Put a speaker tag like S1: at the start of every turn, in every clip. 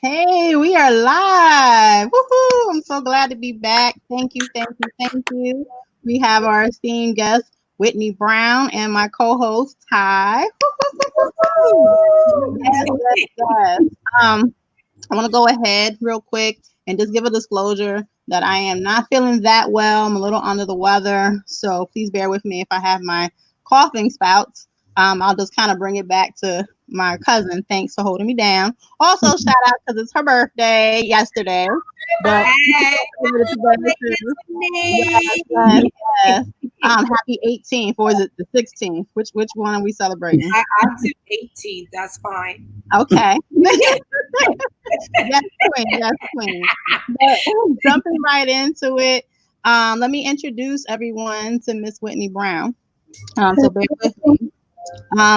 S1: Hey, we are live. Woohoo! I'm so glad to be back. Thank you, thank you, thank you. We have our esteemed guest, Whitney Brown, and my co-host, Ty. Yes, yes, yes. I want to go ahead real quick and just give a disclosure that I am not feeling that well. I'm a little under the weather, so please bear with me if I have my coughing spouts. I'll just kind of bring it back to my cousin. Thanks for holding me down. Also, shout out because it's her birthday yesterday. But yes, yes, yes. Happy 18th, or is it the 16th? Which one are we celebrating?
S2: I do 18th. That's fine.
S1: Okay. Yes, queen. Yes, queen. But jumping right into it, let me introduce everyone to Miss Whitney Brown. So bear with me.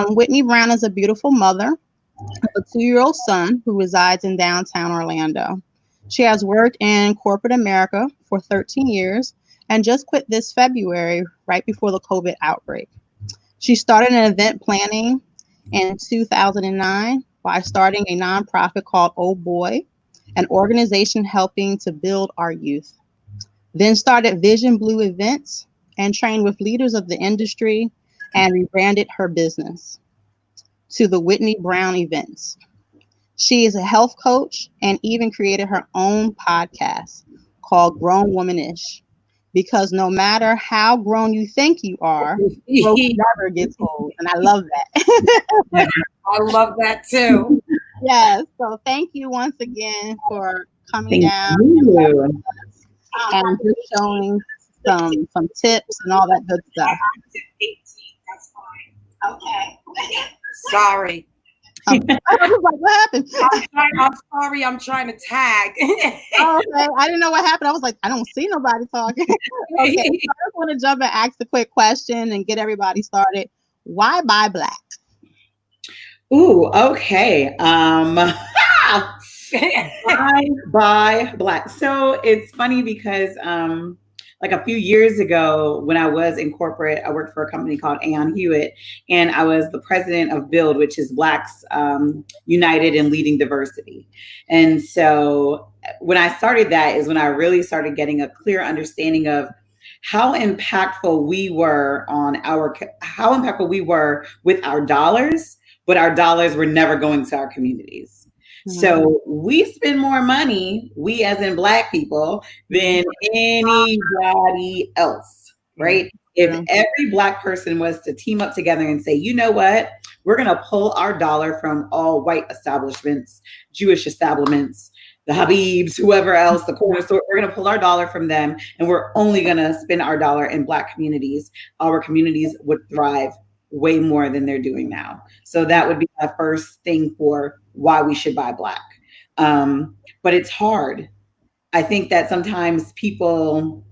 S1: Whitney Brown is a beautiful mother of a 2-year-old son who resides in downtown Orlando. She has worked in corporate America for 13 years and just quit this February right before the COVID outbreak. She started in event planning in 2009 by starting a nonprofit called Oh Boy, an organization helping to build our youth. Then started Vision Blue Events and trained with leaders of the industry and rebranded her business to the Whitney Brown Events. She is a health coach and even created her own podcast called Grown Womanish. Because no matter how grown you think you are, growth never gets old. And I love that.
S2: I love that too.
S1: Yes. So thank you once again for coming
S3: Thank
S1: down
S3: you.
S1: and just showing some tips and all that good stuff.
S2: 18th. That's fine.
S1: Okay.
S2: Sorry.
S1: I was like, what happened?
S2: I'm sorry. I'm trying to tag.
S1: Oh, okay. I didn't know what happened. I was like, I don't see nobody talking. Okay. So I just want to jump and ask a quick question and get everybody started. Why buy black?
S3: Ooh, okay. I buy black. So it's funny because like a few years ago when I was in corporate, I worked for a company called Aon Hewitt, and I was the president of Build, which is Blacks United in Leading Diversity. And so when I started that is when I really started getting a clear understanding of how impactful we were with our dollars, but our dollars were never going to our communities. So we spend more money, we as in Black people, than anybody else, right? If every Black person was to team up together and say, you know what, we're going to pull our dollar from all white establishments, Jewish establishments, the Habibs, whoever else, the corner store, we're going to pull our dollar from them, and we're only going to spend our dollar in Black communities. Our communities would thrive way more than they're doing now. So that would be my first thing for why we should buy black. But it's hard. I think that sometimes people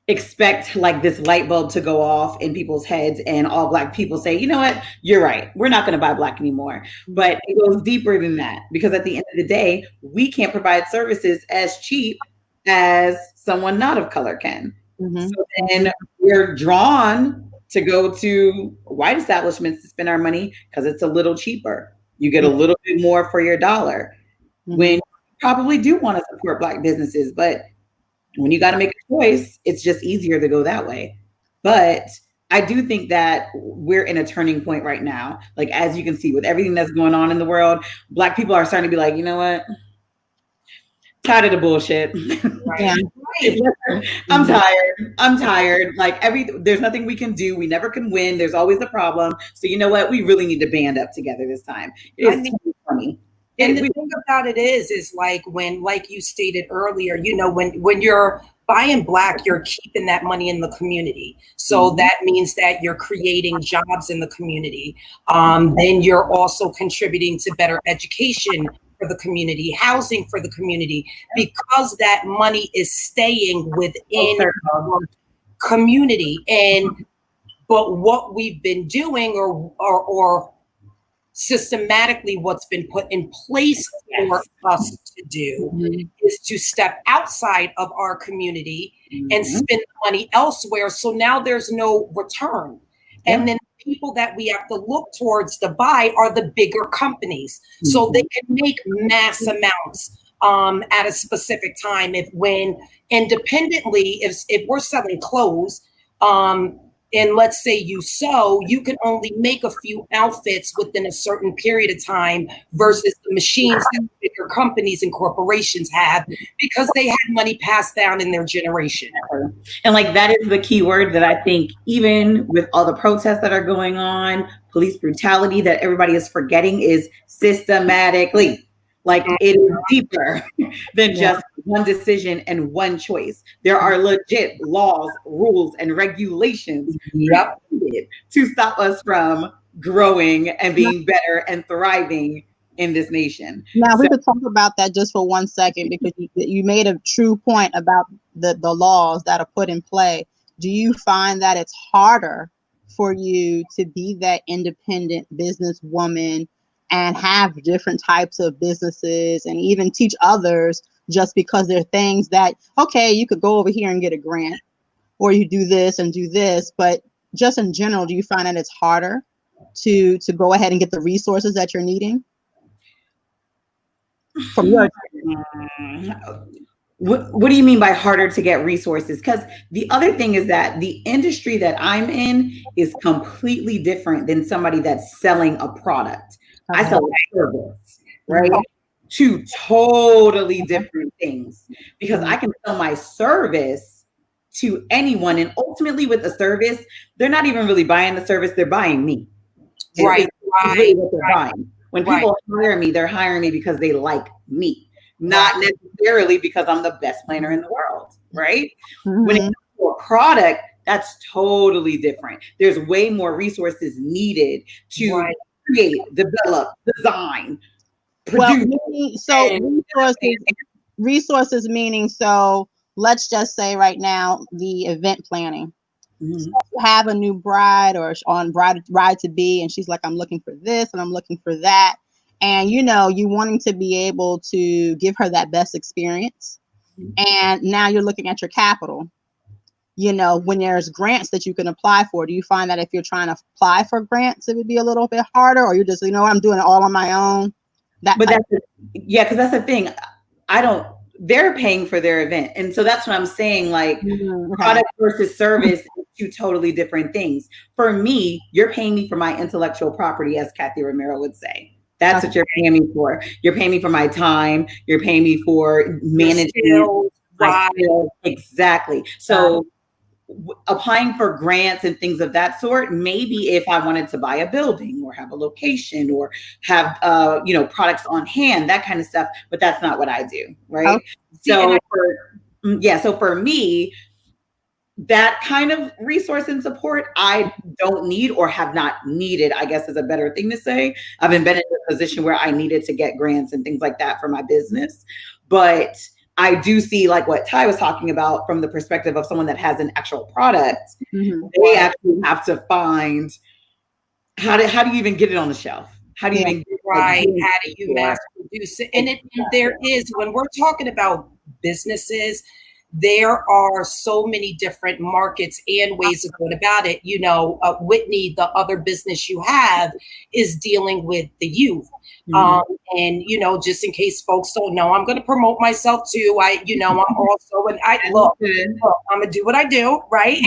S3: expect like this light bulb to go off in people's heads and all Black people say, you know what, you're right. We're not going to buy black anymore. But it goes deeper than that, because at the end of the day, we can't provide services as cheap as someone not of color can. So then we're drawn to go to white establishments to spend our money because it's a little cheaper. You get a little bit more for your dollar when you probably do want to support Black businesses. But when you got to make a choice, it's just easier to go that way. But I do think that we're in a turning point right now. Like, as you can see with everything that's going on in the world, Black people are starting to be like, you know what? Tired of the bullshit.
S2: Right.
S3: I'm tired. Like there's nothing we can do. We never can win. There's always the problem. So you know what? We really need to band up together this time. It's funny.
S2: And the thing about it is like when, like you stated earlier, you know, when you're buying black, you're keeping that money in the community. So that means that you're creating jobs in the community. Then you're also contributing to better education for the community, housing for the community, because that money is staying within our community. But what we've been doing or systematically what's been put in place for us to do is to step outside of our community and spend money elsewhere. So now there's no return. And then people that we have to look towards to buy are the bigger companies. So they can make mass amounts at a specific time. When independently, if we're selling clothes, and let's say you sew, you can only make a few outfits within a certain period of time versus the machines that bigger companies and corporations have, because they had money passed down in their generation.
S3: And like, that is the key word that I think, even with all the protests that are going on, police brutality, that everybody is forgetting is systematically. Like, it is deeper than just one decision and one choice. There are legit laws, rules, and regulations to stop us from growing and being better and thriving in this nation.
S1: Now, we could talk about that just for 1 second, because you made a true point about the laws that are put in play. Do you find that it's harder for you to be that independent businesswoman and have different types of businesses and even teach others, just because there are things that, okay, you could go over here and get a grant, or you do this and do this, but just in general, do you find that it's harder to go ahead and get the resources that you're needing? From your
S3: What do you mean by harder to get resources? Because the other thing is that the industry that I'm in is completely different than somebody that's selling a product. I sell a service, right? Two totally different things, because I can sell my service to anyone. And ultimately with the service, they're not even really buying the service, they're buying me. It's really what they're buying. When people hire me, they're hiring me because they like me, not necessarily because I'm the best planner in the world, right? When it comes to a product, that's totally different. There's way more resources needed to create, develop, design, produce.
S1: Well, resources meaning, so let's just say right now, the event planning. So you have a new bride or on bride to be, and she's like, I'm looking for this and I'm looking for that. And you wanting to be able to give her that best experience. And now you're looking at your capital. When there's grants that you can apply for, do you find that if you're trying to apply for grants, it would be a little bit harder, or you're just, I'm doing it all on my own?
S3: Because that's the thing. They're paying for their event. And so that's what I'm saying, like, product versus service is two totally different things. For me, you're paying me for my intellectual property, as Kathy Romero would say. That's what you're paying me for. You're paying me for my time. You're paying me for managing my skills. Exactly. So applying for grants and things of that sort, maybe if I wanted to buy a building or have a location or have products on hand, that kind of stuff, but that's not what I do, right? So for me, that kind of resource and support I don't need, or have not needed, I guess is a better thing to say. I haven't been in a position where I needed to get grants and things like that for my business, but I do see, like what Ty was talking about, from the perspective of someone that has an actual product. They actually have to find how do you even get it on the shelf? How do you even
S2: how do you mass produce it? And there is, when we're talking about businesses, there are so many different markets and ways of going about it. Whitney, the other business you have is dealing with the youth. And just in case folks don't know, I'm going to promote myself too. I'm also I'm gonna do what I do, right?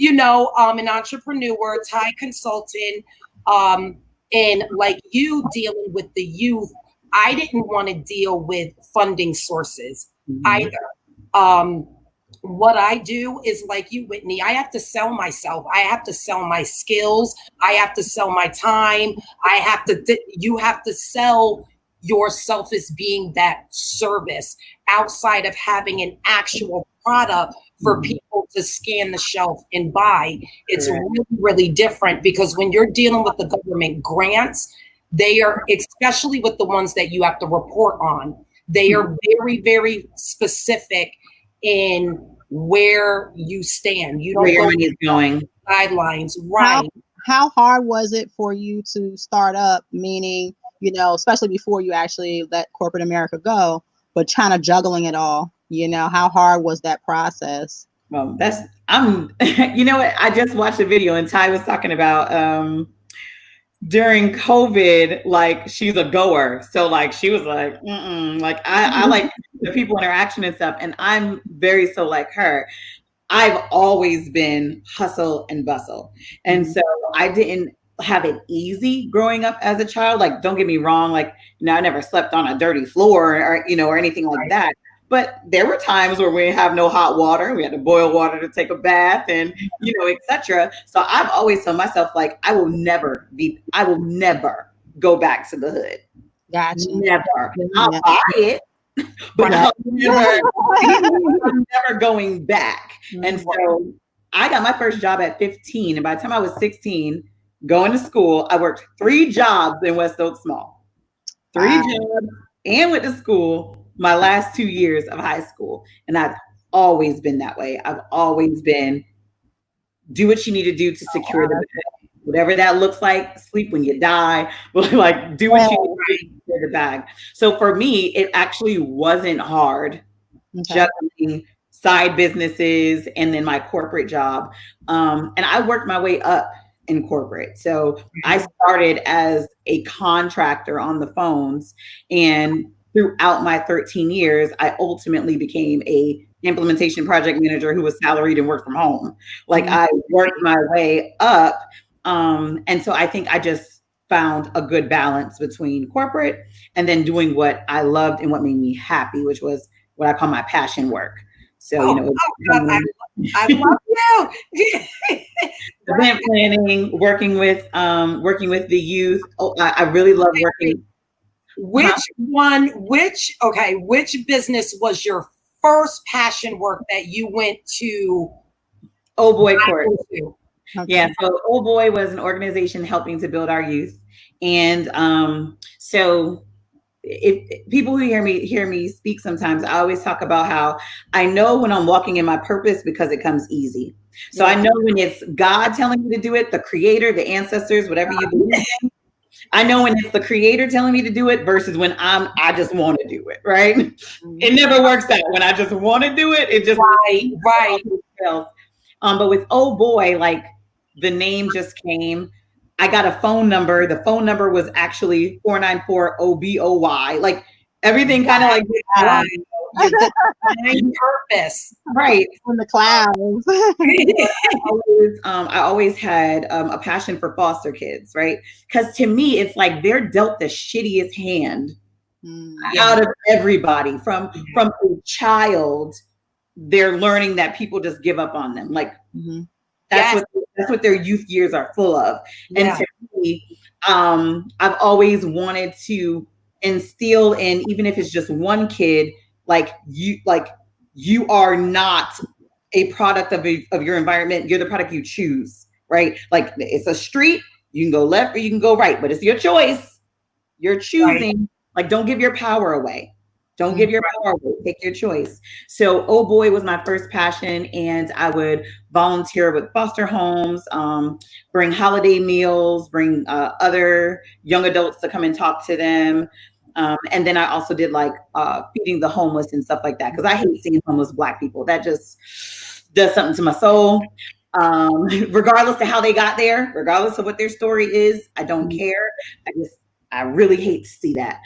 S2: An entrepreneur, Thai consultant, and like you dealing with the youth. I didn't want to deal with funding sources either. What I do is like you, Whitney, I have to sell myself. I have to sell my skills. I have to sell my time. You have to sell yourself as being that service outside of having an actual product for people to scan the shelf and buy. It's really, really different, because when you're dealing with the government grants, they are, especially with the ones that you have to report on, they are very, very specific in where you stand. You don't
S3: where your money is going.
S2: Guidelines, right?
S1: How hard was it for you to start up? Meaning, especially before you actually let corporate America go, but kind of juggling it all. How hard was that process?
S3: Well, you know what? I just watched a video and Ty was talking about, during COVID, like she's a goer. So like, she was like, like I like the people interaction and stuff. And I'm very so like her. I've always been hustle and bustle. And so I didn't have it easy growing up as a child. Like, don't get me wrong. Like, I never slept on a dirty floor or anything like that. But there were times where we have no hot water. We had to boil water to take a bath and, etc. So I've always told myself, like, I will never go back to the hood.
S1: Gotcha.
S3: Never. I'll buy it. But I'm never going back. And so I got my first job at 15. And by the time I was 16, going to school, I worked 3 jobs in West Oaks Mall. 3 jobs and went to school my last 2 years of high school. And I've always been that way. I've always been do what you need to do to secure the bag. Whatever that looks like, sleep when you die, like do what you need to do to secure the bag. So for me, it actually wasn't hard juggling side businesses and then my corporate job. And I worked my way up in corporate. So I started as a contractor on the phones, and throughout my 13 years, I ultimately became a implementation project manager who was salaried and worked from home. Like I worked my way up. And so I think I just found a good balance between corporate and then doing what I loved and what made me happy, which was what I call my passion work. So,
S2: I love you.
S3: Event planning, working with the youth. Oh, I really love working.
S2: Which business was your first passion work that you went to?
S3: Oh Boy Court. Yeah, so Oh Boy was an organization helping to build our youth. And so if people who hear me speak sometimes, I always talk about how I know when I'm walking in my purpose because it comes easy. So I know when it's God telling me to do it, the creator, the ancestors, whatever you believe in. I know when it's the creator telling me to do it versus when I just want to do it, right? It never works out. When I just want to do it, it just right. But with Oh Boy, like the name just came. I got a phone number. The phone number was actually 494-OBOY. Like everything kind of like
S2: purpose,
S3: right?
S1: In the clouds.
S3: I always had a passion for foster kids, right? Because to me, it's like they're dealt the shittiest hand out of everybody. From a child, they're learning that people just give up on them. Like that's what their youth years are full of. And to me, I've always wanted to instill in, even if it's just one kid, like you are not a product of your environment. You're the product you choose, right? Like it's a street, you can go left or you can go right, but it's your choice. You're choosing. Right. Like, don't give your power away. Don't give your power away. Take your choice. So Oh Boy was my first passion, and I would volunteer with foster homes, bring holiday meals, bring other young adults to come and talk to them. And then I also did like feeding the homeless and stuff like that, because I hate seeing homeless Black people. That just does something to my soul. Regardless of how they got there, regardless of what their story is, I don't care. I really hate to see that.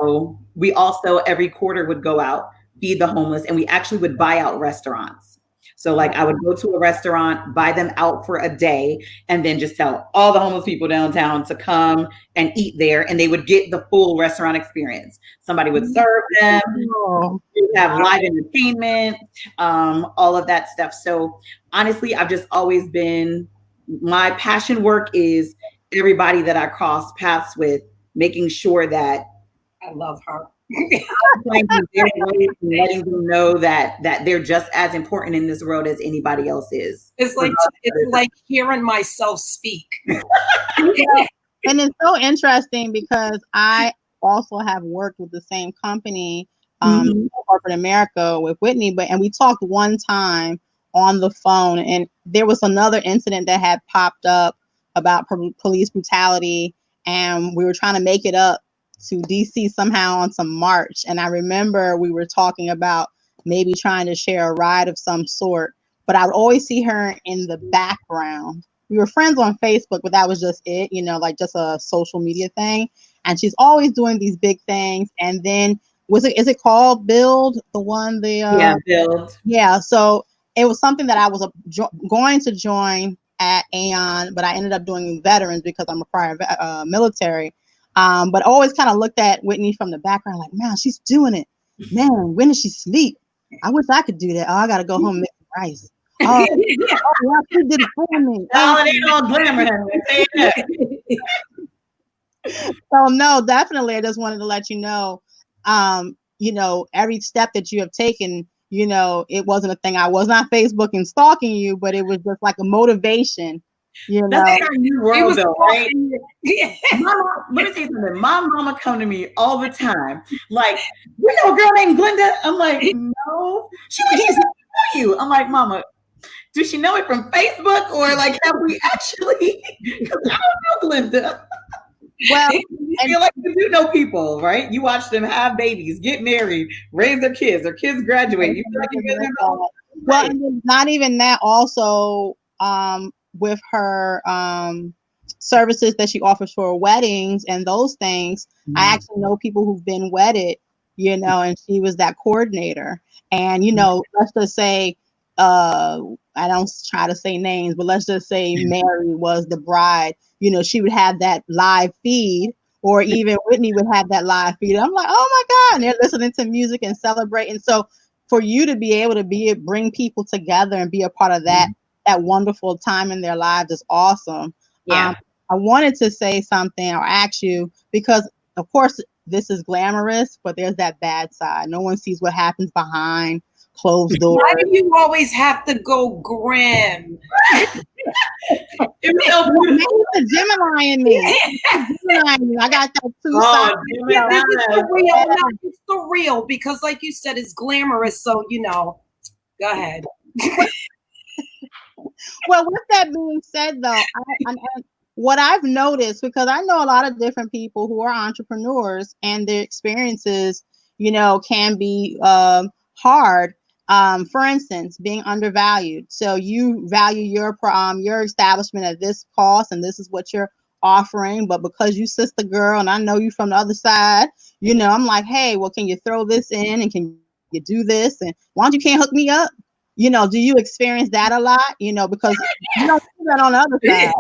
S3: So we also every quarter would go out, feed the homeless, and we actually would buy out restaurants. So like I would go to a restaurant, buy them out for a day, and then just tell all the homeless people downtown to come and eat there, and they would get the full restaurant experience. Somebody would serve them, we'd have live entertainment, all of that stuff. So honestly, I've just always been, my passion work is everybody that I cross paths with, making sure that
S2: I love her.
S3: letting them know that they're just as important in this world as anybody else is.
S2: It's like hearing myself speak.
S1: And it's so interesting because I also have worked with the same company, corporate America, with Whitney, and we talked one time on the phone, and there was another incident that had popped up about police brutality, and we were trying to make it up to DC somehow on some march. And I remember we were talking about maybe trying to share a ride of some sort. But I would always see her in the background. We were friends on Facebook, but that was just it, like just a social media thing. And she's always doing these big things. And then is it called Build?
S3: Build.
S1: Yeah. So it was something that I was going to join at Aon, but I ended up doing veterans because I'm a prior military. But I always kind of looked at Whitney from the background, like, man, she's doing it. Man, when does she sleep? I wish I could do that. Oh, I got to go home and make rice. Oh, yeah, she did it for me.
S3: Oh, it ain't all glamour.
S1: So no, definitely. I just wanted to let you know, every step that you have taken, it wasn't a thing. I was not Facebook and stalking you, but it was just like a motivation.
S3: That's our new world, though, right? Mama, let me say something. My mama come to me all the time, like, you know a girl named Glenda? I'm like, no. She's you. I'm like, Mama, does she know it from Facebook, or like have we actually? Because I don't know Glenda. Well, you feel like you do know people, right? You watch them have babies, get married, raise their kids graduate. You feel like you know.
S1: Well, and not even that. Also, with her services that she offers for weddings and those things, I actually know people who've been wedded, and she was that coordinator. And let's just say, I don't try to say names, but let's just say Mary was the bride. She would have that live feed, or even Whitney would have that live feed. I'm like, oh my God, and they're listening to music and celebrating. So for you to be able to bring people together and be a part of that wonderful time in their lives is awesome.
S3: Yeah.
S1: I wanted to say something or ask you, because of course this is glamorous, but there's that bad side. No one sees what happens behind closed doors.
S2: Why do you always have to go grim?
S1: It's a Gemini in me. I got that two sides.
S2: This is the real. No, it's the real, because like you said, it's glamorous. So, go ahead.
S1: Well, with that being said, though, what I've noticed, because I know a lot of different people who are entrepreneurs, and their experiences, can be hard. For instance, being undervalued. So you value your establishment at this cost, and this is what you're offering. But because you sister girl, and I know you from the other side, I'm like, hey, well, can you throw this in, and can you do this? And why don't you can't hook me up? Do you experience that a lot? Because you don't do that on the other side.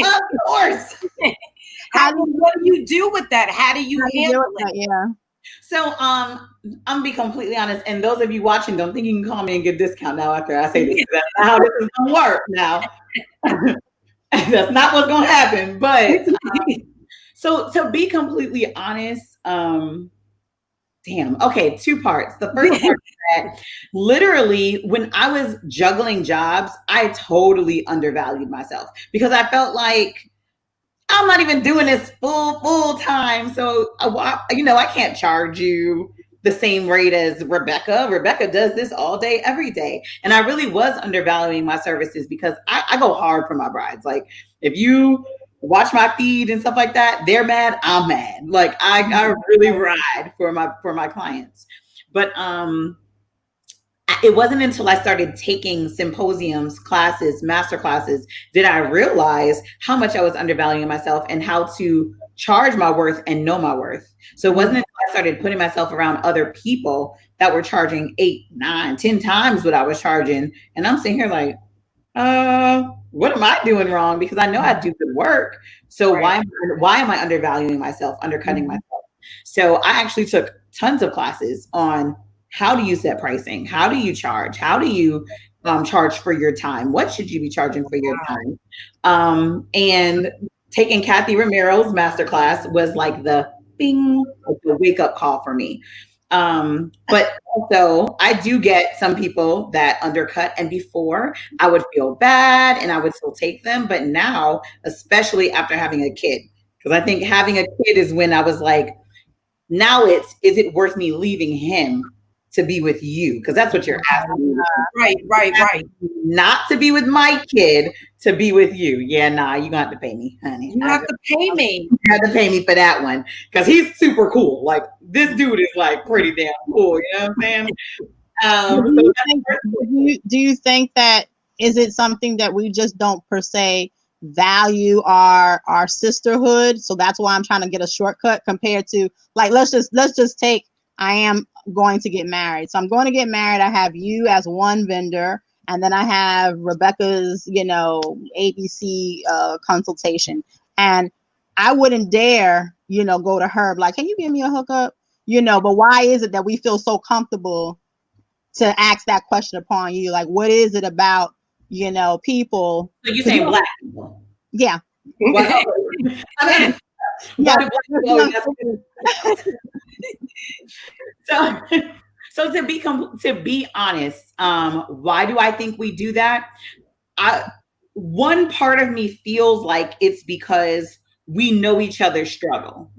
S2: Of course. What do you do with that? How do you handle it?
S1: Yeah.
S3: So I'm gonna be completely honest, and those of you watching, don't think you can call me and get a discount now after I say this. That's not how this is gonna work now. That's not what's gonna happen. But so to be completely honest, okay, two parts. The first part is that literally when I was juggling jobs, I totally undervalued myself, because I felt like I'm not even doing this full time. So, I can't charge you the same rate as Rebecca. Rebecca does this all day, every day. And I really was undervaluing my services, because I go hard for my brides. Like, if you watch my feed and stuff like that, they're mad, I'm mad. Like, I really ride for my clients. But it wasn't until I started taking symposiums, classes, master classes, did I realize how much I was undervaluing myself and how to charge my worth and know my worth. So it wasn't until I started putting myself around other people that were charging 8, 9, 10 times what I was charging. And I'm sitting here like, what am I doing wrong? Because I know I do good work. So why am I undervaluing myself, undercutting myself? So I actually took tons of classes on how do you set pricing? How do you charge? How do you charge for your time? What should you be charging for your time? And taking Kathy Ramiro's masterclass was like the bing, like the wake up call for me. But also I do get some people that undercut, and before I would feel bad and I would still take them. But now, especially after having a kid, because I think having a kid is when I was like, now is it worth me leaving him to be with you? Because that's what you're asking.
S2: Right.
S3: Not to be with my kid, to be with you. Yeah, nah, you gonna have to pay me, honey.
S2: You have to pay me.
S3: You have to pay me for that one, because he's super cool. Like, this dude is like pretty damn cool. You know what I'm saying?
S1: Do you think that, is it something that we just don't per se value our sisterhood? So that's why I'm trying to get a shortcut compared to, like, let's just take, I am going to get married. So I'm going to get married. I have you as one vendor, and then I have Rebecca's, ABC consultation. And I wouldn't dare, go to her like, can you give me a hookup? But why is it that we feel so comfortable to ask that question upon you? Like, what is it about, people?
S3: So you're saying black people?
S1: Yeah.
S3: Well, I mean,
S1: Yeah.
S3: So to be honest, why do I think we do that? One part of me feels like it's because we know each other's struggle.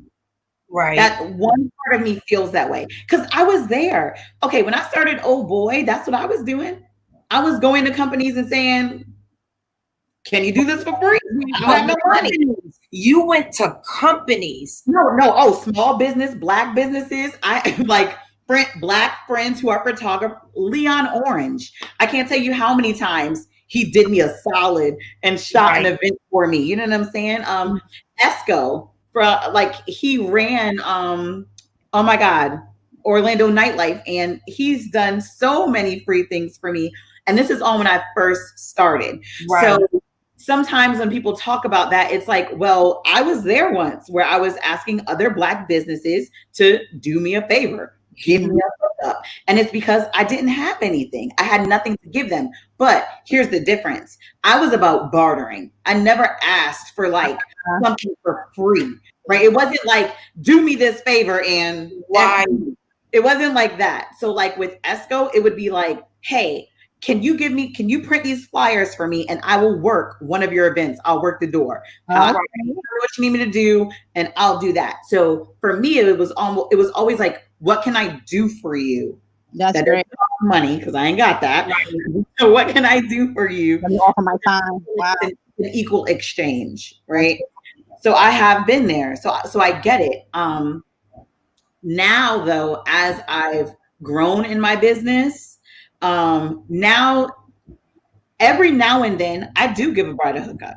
S2: Right.
S3: That one part of me feels that way because I was there. Okay, when I started Oh Boy, that's what I was doing. I was going to companies and saying, can you do this for free? I don't have no money.
S2: You went to companies.
S3: No. Oh, small business, black businesses. I like black friends who are photographers. Leon Orange. I can't tell you how many times he did me a solid and shot an event for me. You know what I'm saying? Esco, he ran oh my God, Orlando Nightlife, and he's done so many free things for me. And this is all when I first started. Right. So sometimes when people talk about that, it's like, well, I was there once where I was asking other black businesses to do me a favor, give me a hookup. And it's because I didn't have anything. I had nothing to give them. But here's the difference. I was about bartering. I never asked for something for free, right? It wasn't like, do me this favor and why. It wasn't like that. So like with Esco, it would be like, hey, can you print these flyers for me and I will work one of your events. I'll work the door. What you need me to do and I'll do that. So for me, it was always like, what can I do for you?
S1: That's great.
S3: Money, because I ain't got that. Right. So what can I do for you?
S1: Let me offer my time. Wow.
S3: An equal exchange, right? So I have been there. So I get it. Now though, as I've grown in my business, now every now and then I do give a bride a hookup.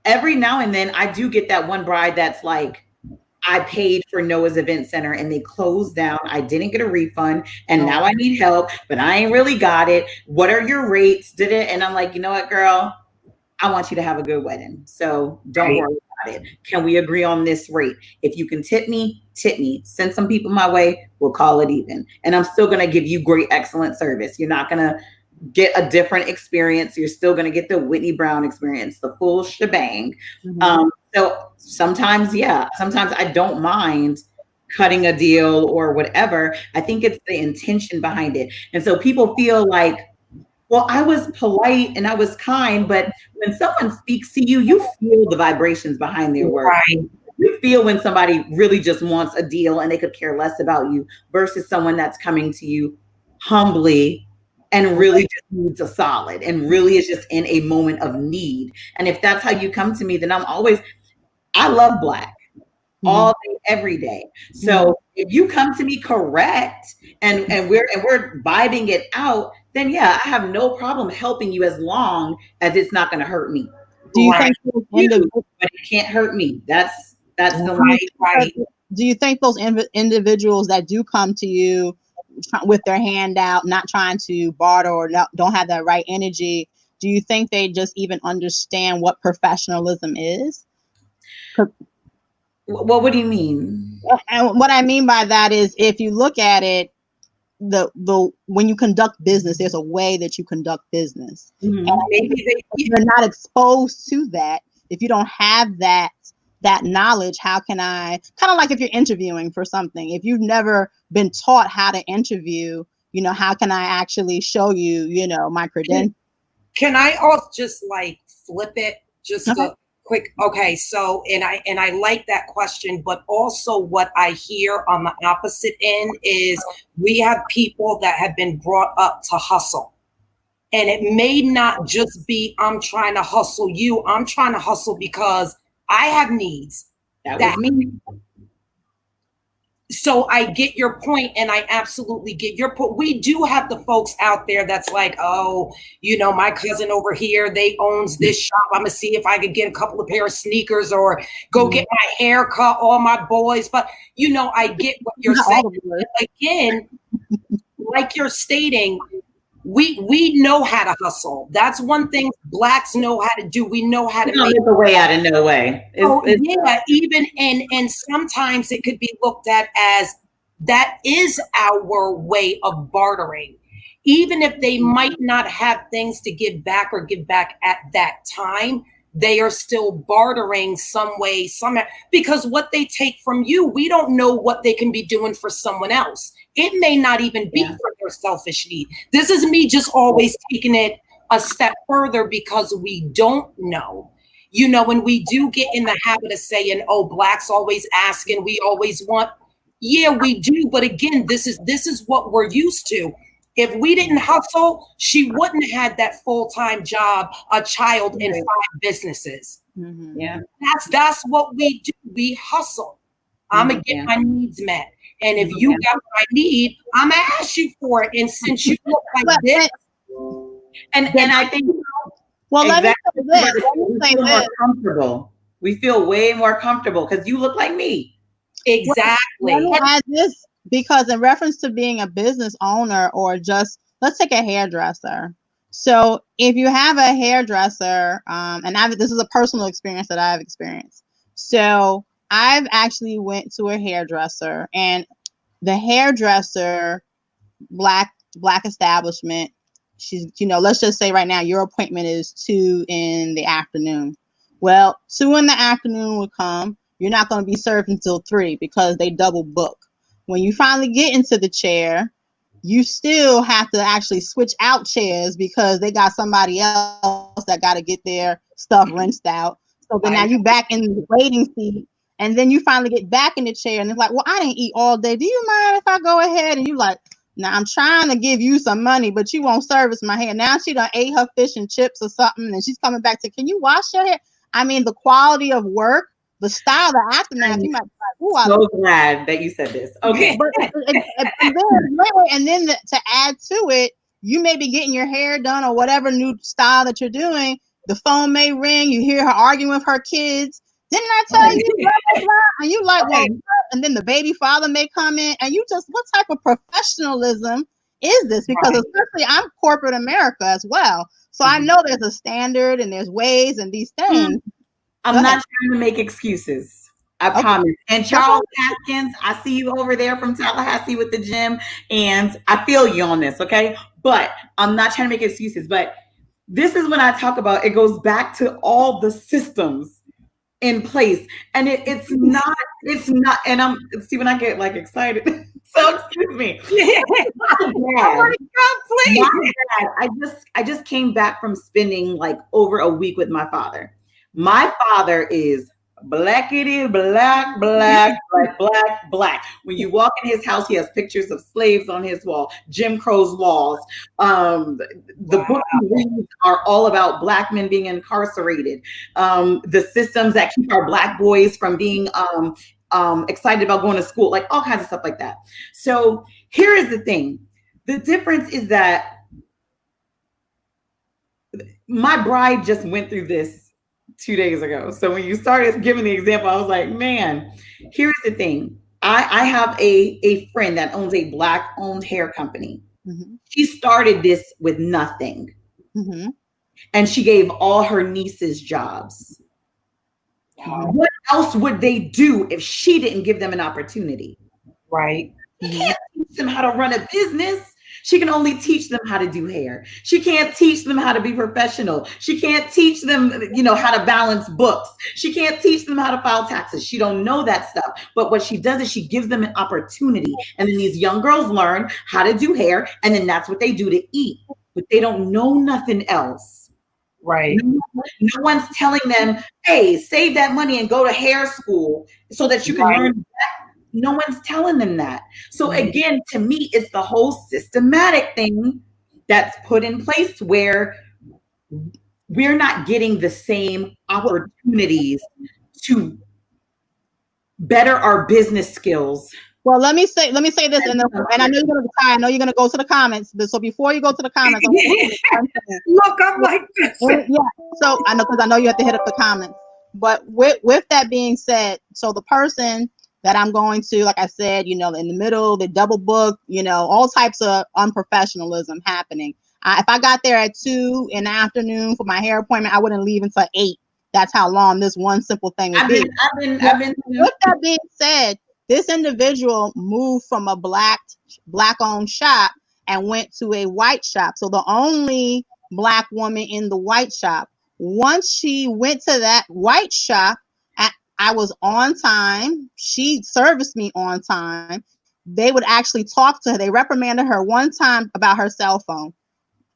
S3: Every now and then I do get that one bride that's like, I paid for Noah's Event Center and they closed down. I didn't get a refund and now I need help, but I ain't really got it. What are your rates? Did it? And I'm like, you know what, girl, I want you to have a good wedding. So don't worry about it. Can we agree on this rate? If you can tip me, send some people my way. We'll call it even. And I'm still going to give you great, excellent service. You're not going to get a different experience. You're still going to get the Whitney Brown experience, the full shebang. Mm-hmm. So sometimes I don't mind cutting a deal or whatever. I think it's the intention behind it. And so people feel like, well, I was polite and I was kind, but when someone speaks to you, you feel the vibrations behind their words. Right. You feel when somebody really just wants a deal and they could care less about you versus someone that's coming to you humbly and really just needs a solid and really is just in a moment of need. And if that's how you come to me, then I love black all day, every day. So if you come to me correct and we're vibing it out, then yeah, I have no problem helping you as long as it's not going to hurt me.
S1: Do you think
S3: but it can't hurt me? That's the right.
S1: Do you think those individuals that do come to you with their hand out, not trying to barter or don't have that right energy, do you think they just even understand what professionalism is?
S3: Well, what do you mean?
S1: And what I mean by that is, if you look at it, when you conduct business, there's a way that you conduct business. Mm-hmm. And if you're not exposed to that, if you don't have that knowledge, how can I, kind of like if you're interviewing for something, if you've never been taught how to interview, how can I actually show you, my credentials?
S2: Can I also just flip it just a quick? Okay. So, and I like that question, but also what I hear on the opposite end is we have people that have been brought up to hustle. And it may not just be, I'm trying to hustle you. I'm trying to hustle because I have needs.
S3: That was me.
S2: So I get your point, and I absolutely get your point. We do have the folks out there that's like, oh, my cousin over here, they owns this shop. I'm gonna see if I could get a couple of pair of sneakers or go get my hair cut, all my boys. But I get what you're saying. Again, like you're stating, we know how to hustle. That's one thing Blacks know how to do. We know how to make
S3: a way out of no way.
S2: Yeah, even and sometimes it could be looked at as that is our way of bartering. Even if they might not have things to give back or give back at that time, they are still bartering some way, somehow, because what they take from you, we don't know what they can be doing for someone else. It may not even be for their selfish need. This is me just always taking it a step further because we don't know. When we do get in the habit of saying, oh, Blacks always asking, we always want. Yeah, we do. But again, this is what we're used to. If we didn't hustle, she wouldn't have had that full-time job, a child, and 5 businesses.
S1: Mm-hmm.
S3: Yeah.
S2: That's what we do. We hustle. I'm going to get my needs met. And if you got what I need, I'm going to ask you for it. And since you look like this.
S3: And I think.
S1: Well,
S3: exactly.
S1: let me say this.
S3: More comfortable. We feel way more comfortable because you look like me.
S2: Exactly.
S1: Let me add this, because in reference to being a business owner, or just, let's take a hairdresser. So if you have a hairdresser, and this is a personal experience that I've experienced. So I've actually went to a hairdresser, and the hairdresser, black establishment, she's, let's just say right now your appointment is 2 in the afternoon. Well, 2 in the afternoon will come. You're not going to be served until 3 because they double book. When you finally get into the chair, you still have to actually switch out chairs because they got somebody else that got to get their stuff rinsed out. So then now you back in the waiting seat, and then you finally get back in the chair, and it's like, well, I didn't eat all day. Do you mind if I go ahead? And you like, now I'm trying to give you some money, but you won't service my hair. Now she done ate her fish and chips or something, and she's coming back to, can you wash your hair? I mean, the quality of work, the style, the aftermath, you might be like,
S3: so glad that you said this. Okay.
S1: and then to add to it, you may be getting your hair done or whatever new style that you're doing. The phone may ring. You hear her arguing with her kids. Didn't I tell you? Blah, blah, blah. And you like, well, and then the baby father may come in, and you just, what type of professionalism is this? Because especially I'm corporate America as well. So I know there's a standard and there's ways and these things.
S3: I'm not trying to make excuses. I promise. And Charles Haskins, I see you over there from Tallahassee with the gym, and I feel you on this, okay? But I'm not trying to make excuses. But this is when I talk about, it goes back to all the systems in place. And it's not, and I'm, see, when I get like excited, so excuse me. I just came back from spending like over a week with my father. My father is blackity black, black, black, black, black. When you walk in his house, he has pictures of slaves on his wall, Jim Crow's walls. The books he reads are all about Black men being incarcerated. The systems that keep our Black boys from being excited about going to school, like all kinds of stuff like that. So here is the thing. The difference is that my bride just went through this 2 days ago. So when you started giving the example, I was like, man, here's the thing. I have a friend that owns a Black owned hair company. Mm-hmm. She started this with nothing. Mm-hmm. And she gave all her nieces jobs. Mm-hmm. What else would they do if she didn't give them an opportunity?
S2: Right.
S3: She can't teach them how to run a business. She can only teach them how to do hair. She can't teach them how to be professional. She can't teach them, how to balance books. She can't teach them how to file taxes. She don't know that stuff. But what she does is she gives them an opportunity. And then these young girls learn how to do hair. And then that's what they do to eat. But they don't know nothing else.
S2: Right.
S3: No one's telling them, hey, save that money and go to hair school so that you can learn that. No one's telling them that. So again, to me, it's the whole systematic thing that's put in place where we're not getting the same opportunities to better our business skills
S1: Well, let me say this, and I know you're gonna go to the comments. But so before you go to the comments,
S2: look, I'm like this.
S1: Yeah. So I know you have to hit up the comments. But with that being said, so the person that I'm going to, like I said, in the middle, the double book, all types of unprofessionalism happening. If I got there at 2 in the afternoon for my hair appointment, I wouldn't leave until 8. That's how long this one simple thing would be.
S3: I've been.
S1: With that being said, this individual moved from a black-owned shop and went to a white shop. So the only black woman in the white shop. Once she went to that white shop, I was on time. She serviced me on time. They would actually talk to her. They reprimanded her one time about her cell phone.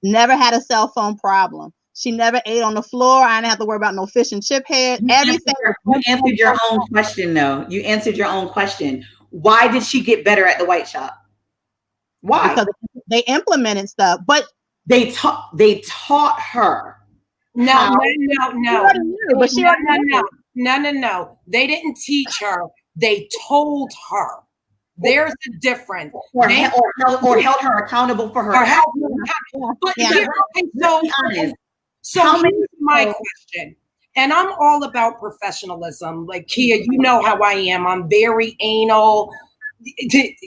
S1: Never had a cell phone problem. She never ate on the floor. I didn't have to worry about no fish and chip head. Everything.
S3: You answered your own question, though. You answered your own question. Why did she get better at the white shop? Why?
S1: Because they implemented stuff, but
S3: they taught her.
S2: No.
S1: But she
S2: No. They didn't teach her. They told her. There's a difference.
S3: Or held her accountable for her.
S2: But so here's my question. And I'm all about professionalism. Like, Kia, you know how I am. I'm very anal.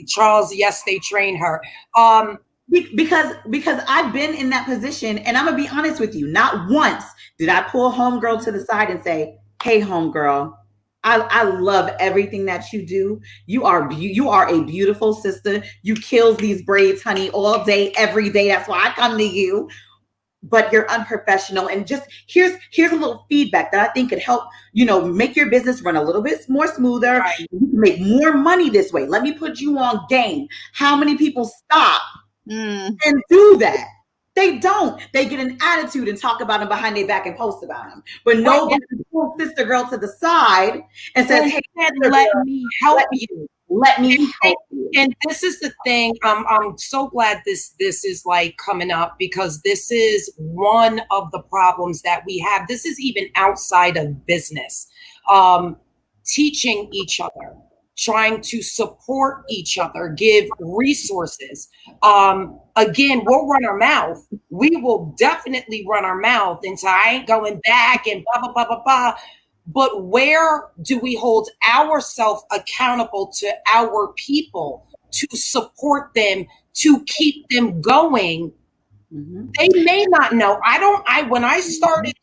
S2: Charles, yes, they train her.
S3: Because I've been in that position, and I'm gonna be honest with you. Not once did I pull homegirl to the side and say, "Hey, homegirl, I love everything that you do. You are a beautiful sister. You kills these braids, honey, all day, every day. That's why I come to you. But you're unprofessional. And just here's a little feedback that I think could help, make your business run a little bit more smoother. Right. You can make more money this way. Let me put you on game." How many people stop and do that? They don't. They get an attitude and talk about them behind their back and post about them. But nobody pulls sister girl to the side and says, "Hey,
S2: let me help you.
S3: Let me help you."
S2: And this is the thing. I'm so glad this is like coming up, because this is one of the problems that we have. This is even outside of business. Teaching each other, trying to support each other, give resources. Again, we'll run our mouth. We will definitely run our mouth and say, "I ain't going back," and blah, blah, blah, blah, blah. But where do we hold ourselves accountable to our people, to support them, to keep them going? Mm-hmm. They may not know. When I started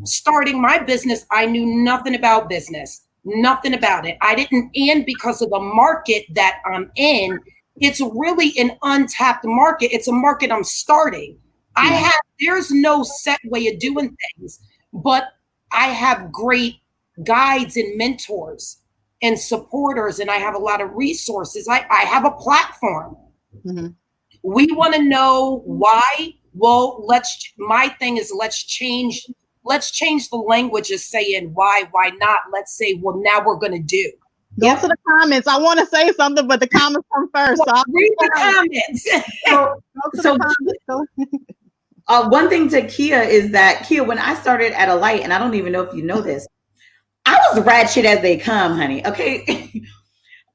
S2: starting my business, I knew nothing about business. Nothing about it. I didn't, and because of the market that I'm in, it's really an untapped market. It's a market I'm starting. Yeah. There's no set way of doing things, but I have great guides and mentors and supporters, and I have a lot of resources. I have a platform. Mm-hmm. We want to know why. Well, my thing is let's change the language of saying why not. Let's say, well, now we're going to do.
S1: Go to the comments. I want to say something, but the comments come first.
S2: Well, read the comments.
S3: One thing to Kia is that, Kia, when I started at Alight, and I don't even know if you know this, I was ratchet as they come, honey. Okay.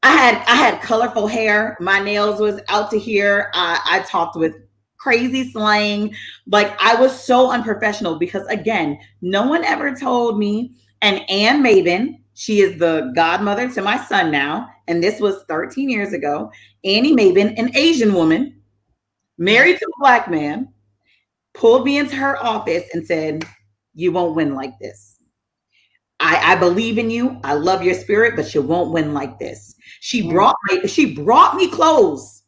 S3: I had colorful hair. My nails was out to here. I talked with crazy slang. Like, I was so unprofessional because, again, no one ever told me. And Ann Maben, she is the godmother to my son now, and this was 13 years ago. Annie Maben, an Asian woman, married to a black man, pulled me into her office and said, "You won't win like this. I believe in you. I love your spirit, but you won't win like this." She brought me clothes.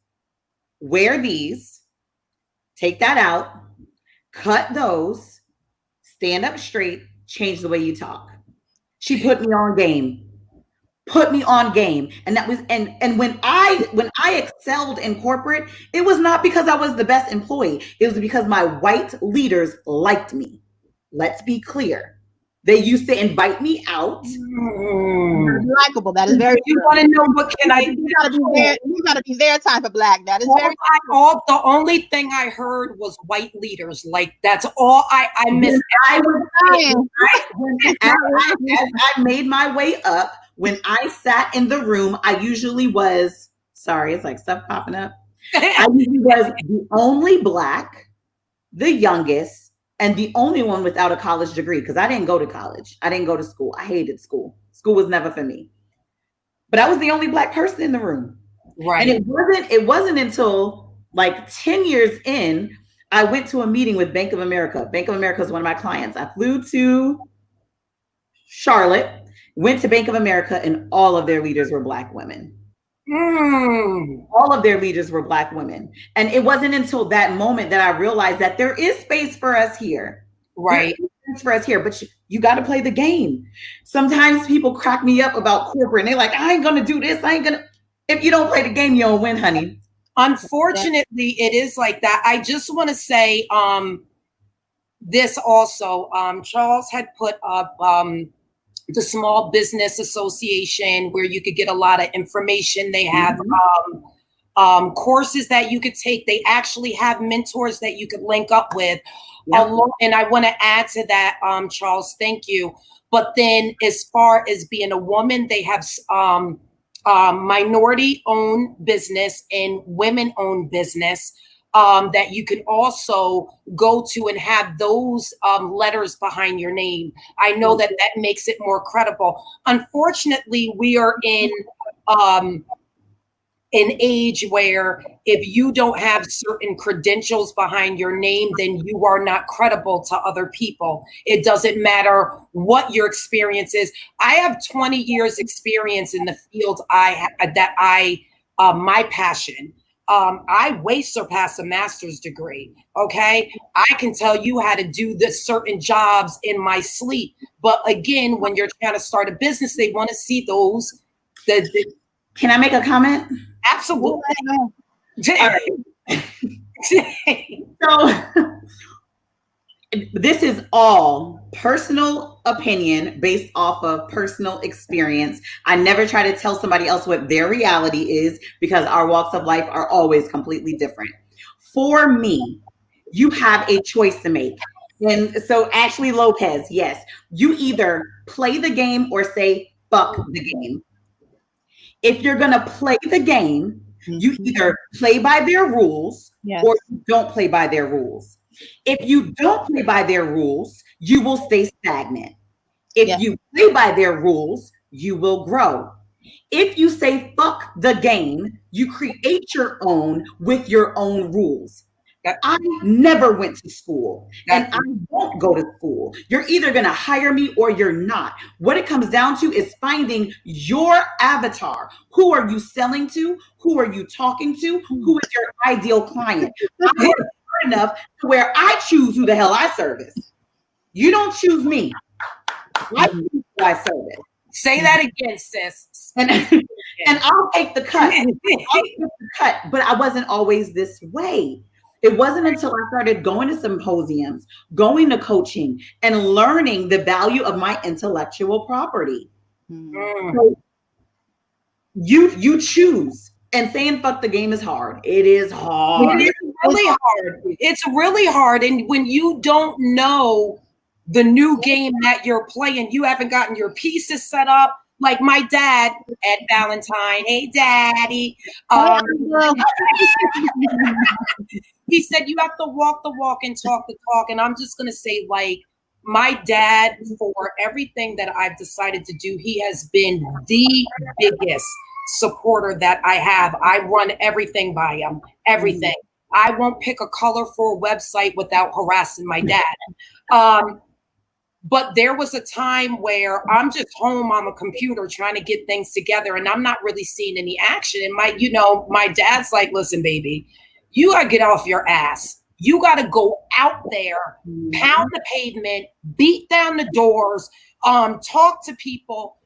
S3: Wear these. Take that out. Cut those. Stand up straight. Change the way you talk. She put me on game. And that was, and when I excelled in corporate, it was not because I was the best employee. It was because my white leaders liked me. Let's be clear. They used to invite me out.
S1: Likeable. That is very.
S2: You want to know what can I?
S1: You gotta be their type of black. That is very.
S2: The only thing I heard was white leaders. Like, that's all I missed.
S3: As I made my way up, When I sat in the room, I usually was, sorry, it's like stuff popping up. I usually was the only Black, the youngest, and the only one without a college degree, because I didn't go to college. I didn't go to school. I hated school. School was never for me. But I was the only Black person in the room.
S2: Right.
S3: And it wasn't until like 10 years in, I went to a meeting with Bank of America. Bank of America is one of my clients. I flew to Charlotte, went to Bank of America, and all of their leaders were Black women. All of their leaders were Black women. And it wasn't until that moment that I realized that there is space for us here.
S2: Right.
S3: There is space for us here, but you got to play the game. Sometimes people crack me up about corporate and they're like, I ain't going to do this. If you don't play the game, you don't win, honey.
S2: Unfortunately, it is like that. I just want to say this also. Charles had put up the Small Business Association, where you could get a lot of information. They have courses that you could take. They actually have mentors that you could link up with.
S3: Yep.
S2: And I want to add to that, Charles, thank you. But then as far as being a woman, they have minority-owned business and women-owned business that you could also go to and have those letters behind your name. I know that makes it more credible. Unfortunately, we are in an age where if you don't have certain credentials behind your name, then you are not credible to other people. It doesn't matter what your experience is. I have 20 years experience in the field my passion. I way surpass a master's degree. Okay. I can tell you how to do the certain jobs in my sleep. But again, when you're trying to start a business, they want to see those.
S3: Can I make a comment?
S2: Absolutely.
S3: All right. So this is all personal opinion based off of personal experience. I never try to tell somebody else what their reality is, because our walks of life are always completely different. For me, you have a choice to make. And so Ashley Lopez, yes, you either play the game or say, fuck the game. If you're going to play the game, you either play by their rules or you don't play by their rules. If you don't play by their rules, you will stay stagnant. If you play by their rules, you will grow. If you say fuck the game, you create your own with your own rules. I never went to school and I won't go to school. You're either going to hire me or you're not. What it comes down to is finding your avatar. Who are you selling to? Who are you talking to? Who is your ideal client? I'm smart enough to where I choose who the hell I service. You don't choose me. I choose who I service.
S2: Say that again, sis.
S3: And I'll take the cut. But I wasn't always this way. It wasn't until I started going to symposiums, going to coaching, and learning the value of my intellectual property. So you choose. And saying fuck the game is hard. It is hard.
S2: It is really hard. It's really hard. And when you don't know the new game that you're playing, you haven't gotten your pieces set up. Like my dad at Valentine, hey daddy. He said you have to walk the walk and talk the talk. And I'm just gonna say, like, my dad, for everything that I've decided to do, he has been the biggest supporter that I have. I run everything by him, everything. I won't pick a color for a website without harassing my dad. But there was a time where I'm just home on the computer trying to get things together and I'm not really seeing any action. And my dad's like, listen, baby, you got to get off your ass. You got to go out there, pound the pavement, beat down the doors, talk to people.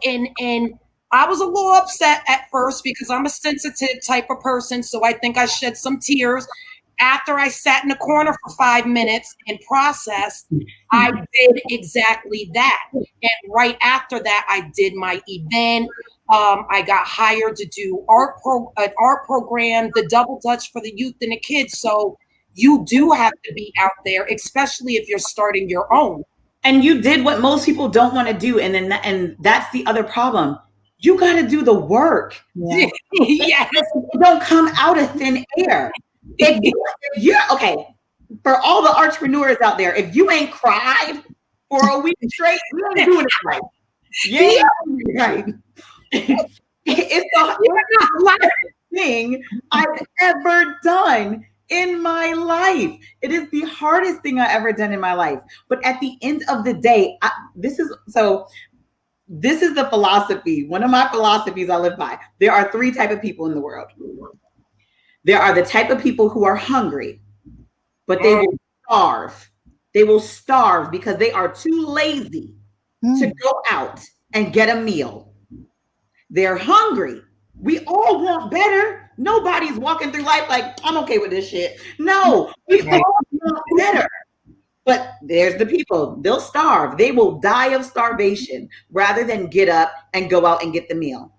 S2: And I was a little upset at first because I'm a sensitive type of person. So I think I shed some tears. After I sat in the corner for 5 minutes and processed, I did exactly that. And right after that, I did my event. I got hired to do an art program, the Double Dutch for the youth and the kids. So you do have to be out there, especially if you're starting your own.
S3: And you did what most people don't want to do. And that's the other problem. You got to do the work.
S1: Yeah.
S2: Yes.
S3: It don't come out of thin air. If you're okay, for all the entrepreneurs out there, if you ain't cried for a week straight, you ain't doing it right. Yeah, right. It's the hardest thing I've ever done in my life. It is the hardest thing I've ever done in my life. But at the end of the day, this is the philosophy. One of my philosophies I live by. There are 3 types of people in the world. There are the type of people who are hungry, but they will starve. They will starve because they are too lazy to go out and get a meal. They're hungry. We all want better. Nobody's walking through life like, I'm okay with this shit. No, we all want better. But there's the people, they'll starve. They will die of starvation rather than get up and go out and get the meal.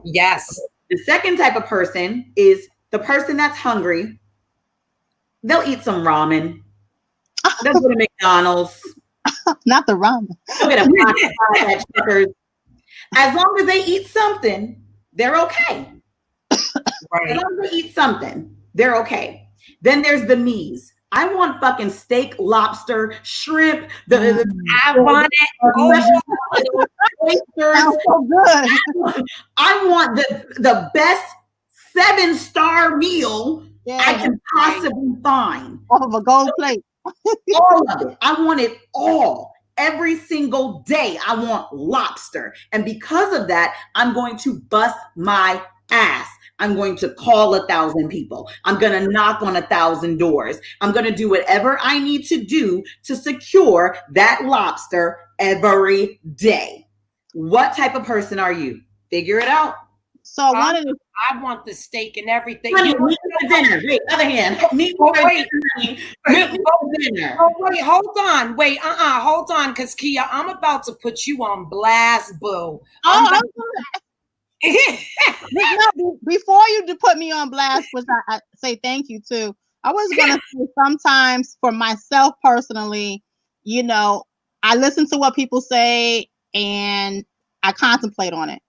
S2: Yes.
S3: The second type of person is the person that's hungry. They'll eat some ramen. They'll go to McDonald's.
S1: Not the ramen.
S3: They'll get a pocket pie at Checkers. As long as they eat something, they're okay.
S2: Right.
S3: As long as they eat something, they're okay. Then there's the me's. I want fucking steak, lobster, shrimp.
S2: I want it.
S1: Sounds so good.
S3: I want the best 7-star meal I can possibly find.
S1: Off of a gold plate.
S3: All of it. I want it all. Every single day, I want lobster. And because of that, I'm going to bust my ass. I'm going to call 1,000 people. I'm going to knock on 1,000 doors. I'm going to do whatever I need to do to secure that lobster every day. What type of person are you? Figure it out.
S1: So I
S2: want the steak and everything.
S3: Honey, meet me for dinner. Wait, other hand. Meet me for dinner. Meet me for dinner.
S2: Oh, wait, hold on. Wait, hold on, because Kia, I'm about to put you on blast, boo.
S1: Before you put me on blast, which I say thank you to, I was going to say sometimes for myself personally, I listen to what people say and I contemplate on it.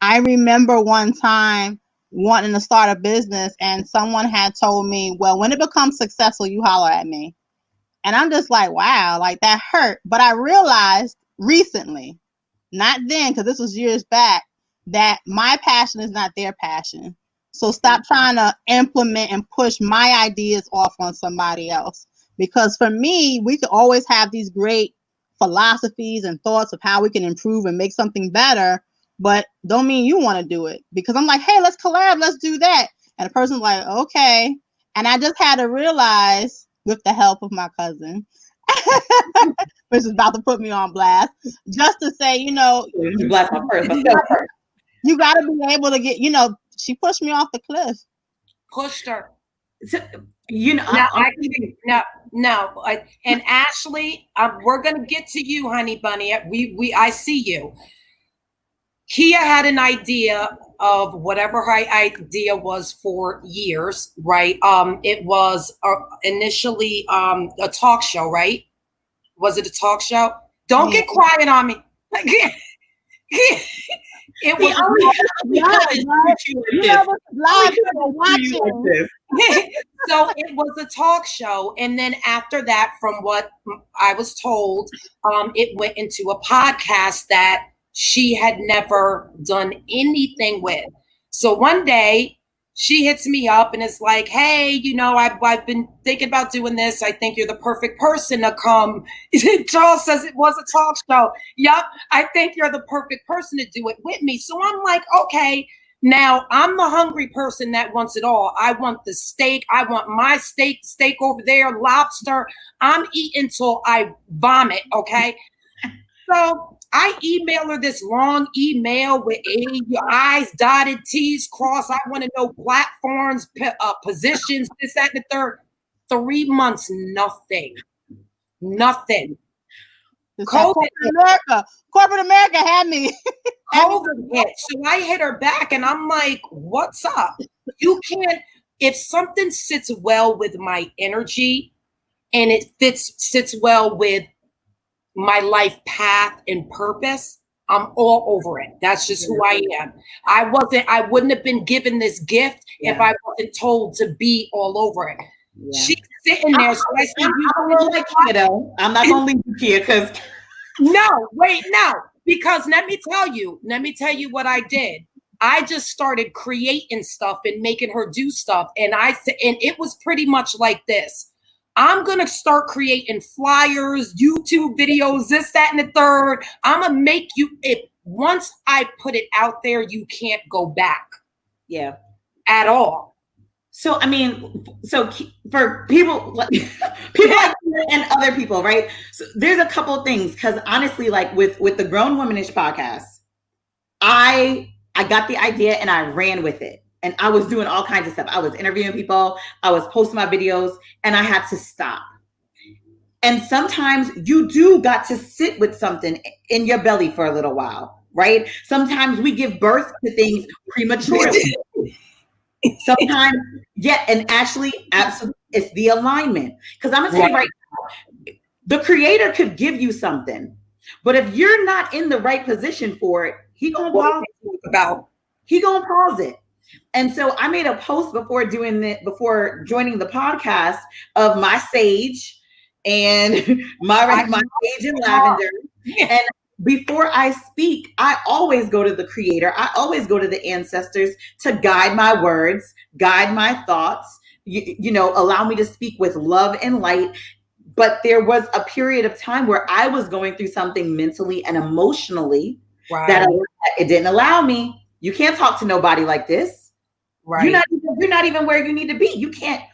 S1: I remember one time wanting to start a business and someone had told me, well, when it becomes successful, you holler at me. And I'm just like, wow, like that hurt. But I realized recently, not then, because this was years back, that my passion is not their passion. So stop trying to implement and push my ideas off on somebody else. Because for me, we could always have these great philosophies and thoughts of how we can improve and make something better, but don't mean you want to do it. Because I'm like, hey, let's collab, let's do that. And the person's like, okay. And I just had to realize, with the help of my cousin, which is about to put me on blast, just to say, you
S3: blast my first, but still first.
S1: You got to be able to get, she pushed me off the cliff.
S2: Pushed her.
S3: So,
S2: and Ashley, we're going to get to you, honey bunny. I see you. Kia had an idea of whatever her idea was for years, right? It was initially a talk show, right? Was it a talk show? Don't get quiet on me. It was so it was a talk show, and then after that, from what I was told, it went into a podcast that she had never done anything with. So one day she hits me up and is like, hey, I've been thinking about doing this. I think you're the perfect person to come. Charles says it was a talk show. Yep. I think you're the perfect person to do it with me. So I'm like, okay, now I'm the hungry person that wants it all. I want the steak. I want my steak over there, lobster. I'm eating till I vomit. Okay. So I email her this long email with your I's dotted, T's crossed. I want to know platforms, positions, this, that, and the third. 3 months, nothing.
S1: Corporate America had me.
S2: COVID hit. So I hit her back and I'm like, what's up? You can't, if something sits well with my energy and it sits well with my life path and purpose, I'm all over it. That's just who I am. I wouldn't have been given this gift if I wasn't told to be all over it. Yeah. She's sitting there. So I said,
S3: I'm a little like Kia, though. I'm not going to leave you, Kia, because.
S2: No, because let me tell you what I did. I just started creating stuff and making her do stuff. And it was pretty much like this. I'm going to start creating flyers, YouTube videos, this, that, and the third. I'm going to make once I put it out there, you can't go back.
S3: Yeah.
S2: At all.
S3: So, I mean, for people like and other people, right? So there's a couple of things, because honestly, like with the Grown Womanish podcast, I got the idea and I ran with it. And I was doing all kinds of stuff. I was interviewing people. I was posting my videos, and I had to stop. And sometimes you do got to sit with something in your belly for a little while, right? Sometimes we give birth to things prematurely. Sometimes, and actually, absolutely, it's the alignment. Because I'm going to tell you right now, the creator could give you something, but if you're not in the right position for it, he going to pause it. And so I made a post before joining the podcast of my sage and my sage in lavender. And before I speak, I always go to the creator. I always go to the ancestors to guide my words, guide my thoughts, allow me to speak with love and light. But there was a period of time where I was going through something mentally and emotionally that it didn't allow me. You can't talk to nobody like this. Right. You're not even where you need to be. You can't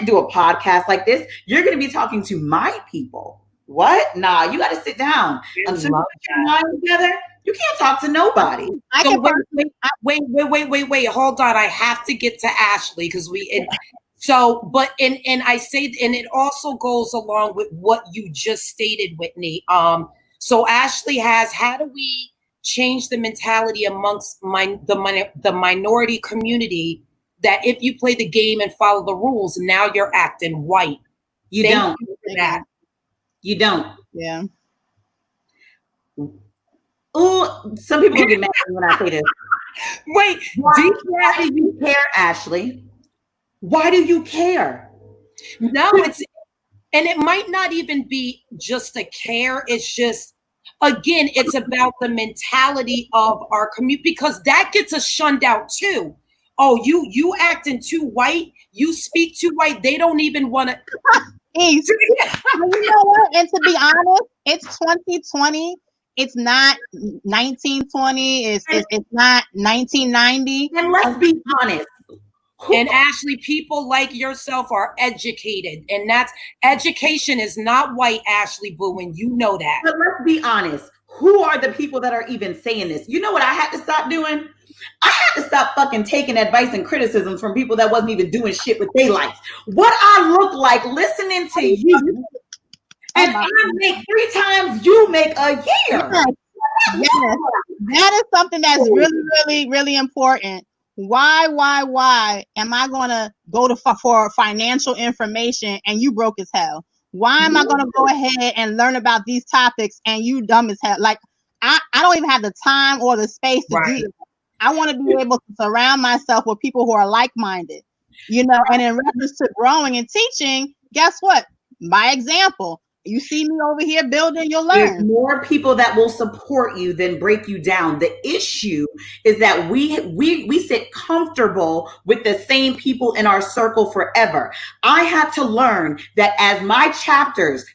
S3: do a podcast like this. You're going to be talking to my people. What? Nah, you got to sit down. Until you put your mind together, you can't talk to nobody.
S2: Wait. Hold on. I have to get to Ashley because I say, and it also goes along with what you just stated, Whitney. So Ashley how do we change the mentality amongst the minority community that if you play the game and follow the rules, now you're acting white?
S3: You don't. You don't.
S1: Yeah.
S3: Oh, some people get mad when I say this.
S2: Wait,
S3: why do you care, Ashley? Why do you care?
S2: No, and it might not even be just a care. It's just, again, it's about the mentality of our community, because that gets us shunned out too. Oh, you acting too white. You speak too white. They don't even want to.
S1: You know what? And to be honest, it's 2020. It's not 1920. It's not 1990.
S3: And let's be honest.
S2: And Ashley, people like yourself are educated, and education is not white, Ashley Boo, and you know that.
S3: But let's be honest. Who are the people that are even saying this? You know what I had to stop doing? I had to stop fucking taking advice and criticism from people that wasn't even doing shit with their life. What I look like listening to you, and I make 3 times you make a year.
S1: Yes. That is something that's really, really, really important. Why am I going to go for financial information and you broke as hell? Why am I going to go ahead and learn about these topics and you dumb as hell? Like, I don't even have the time or the space to do it. I want to be able to surround myself with people who are like-minded, and in reference to growing and teaching, guess what? By example, you see me over here building, you'll learn.
S3: There's more people that will support you than break you down. The issue is that we sit comfortable with the same people in our circle forever. I had to learn that as my chapters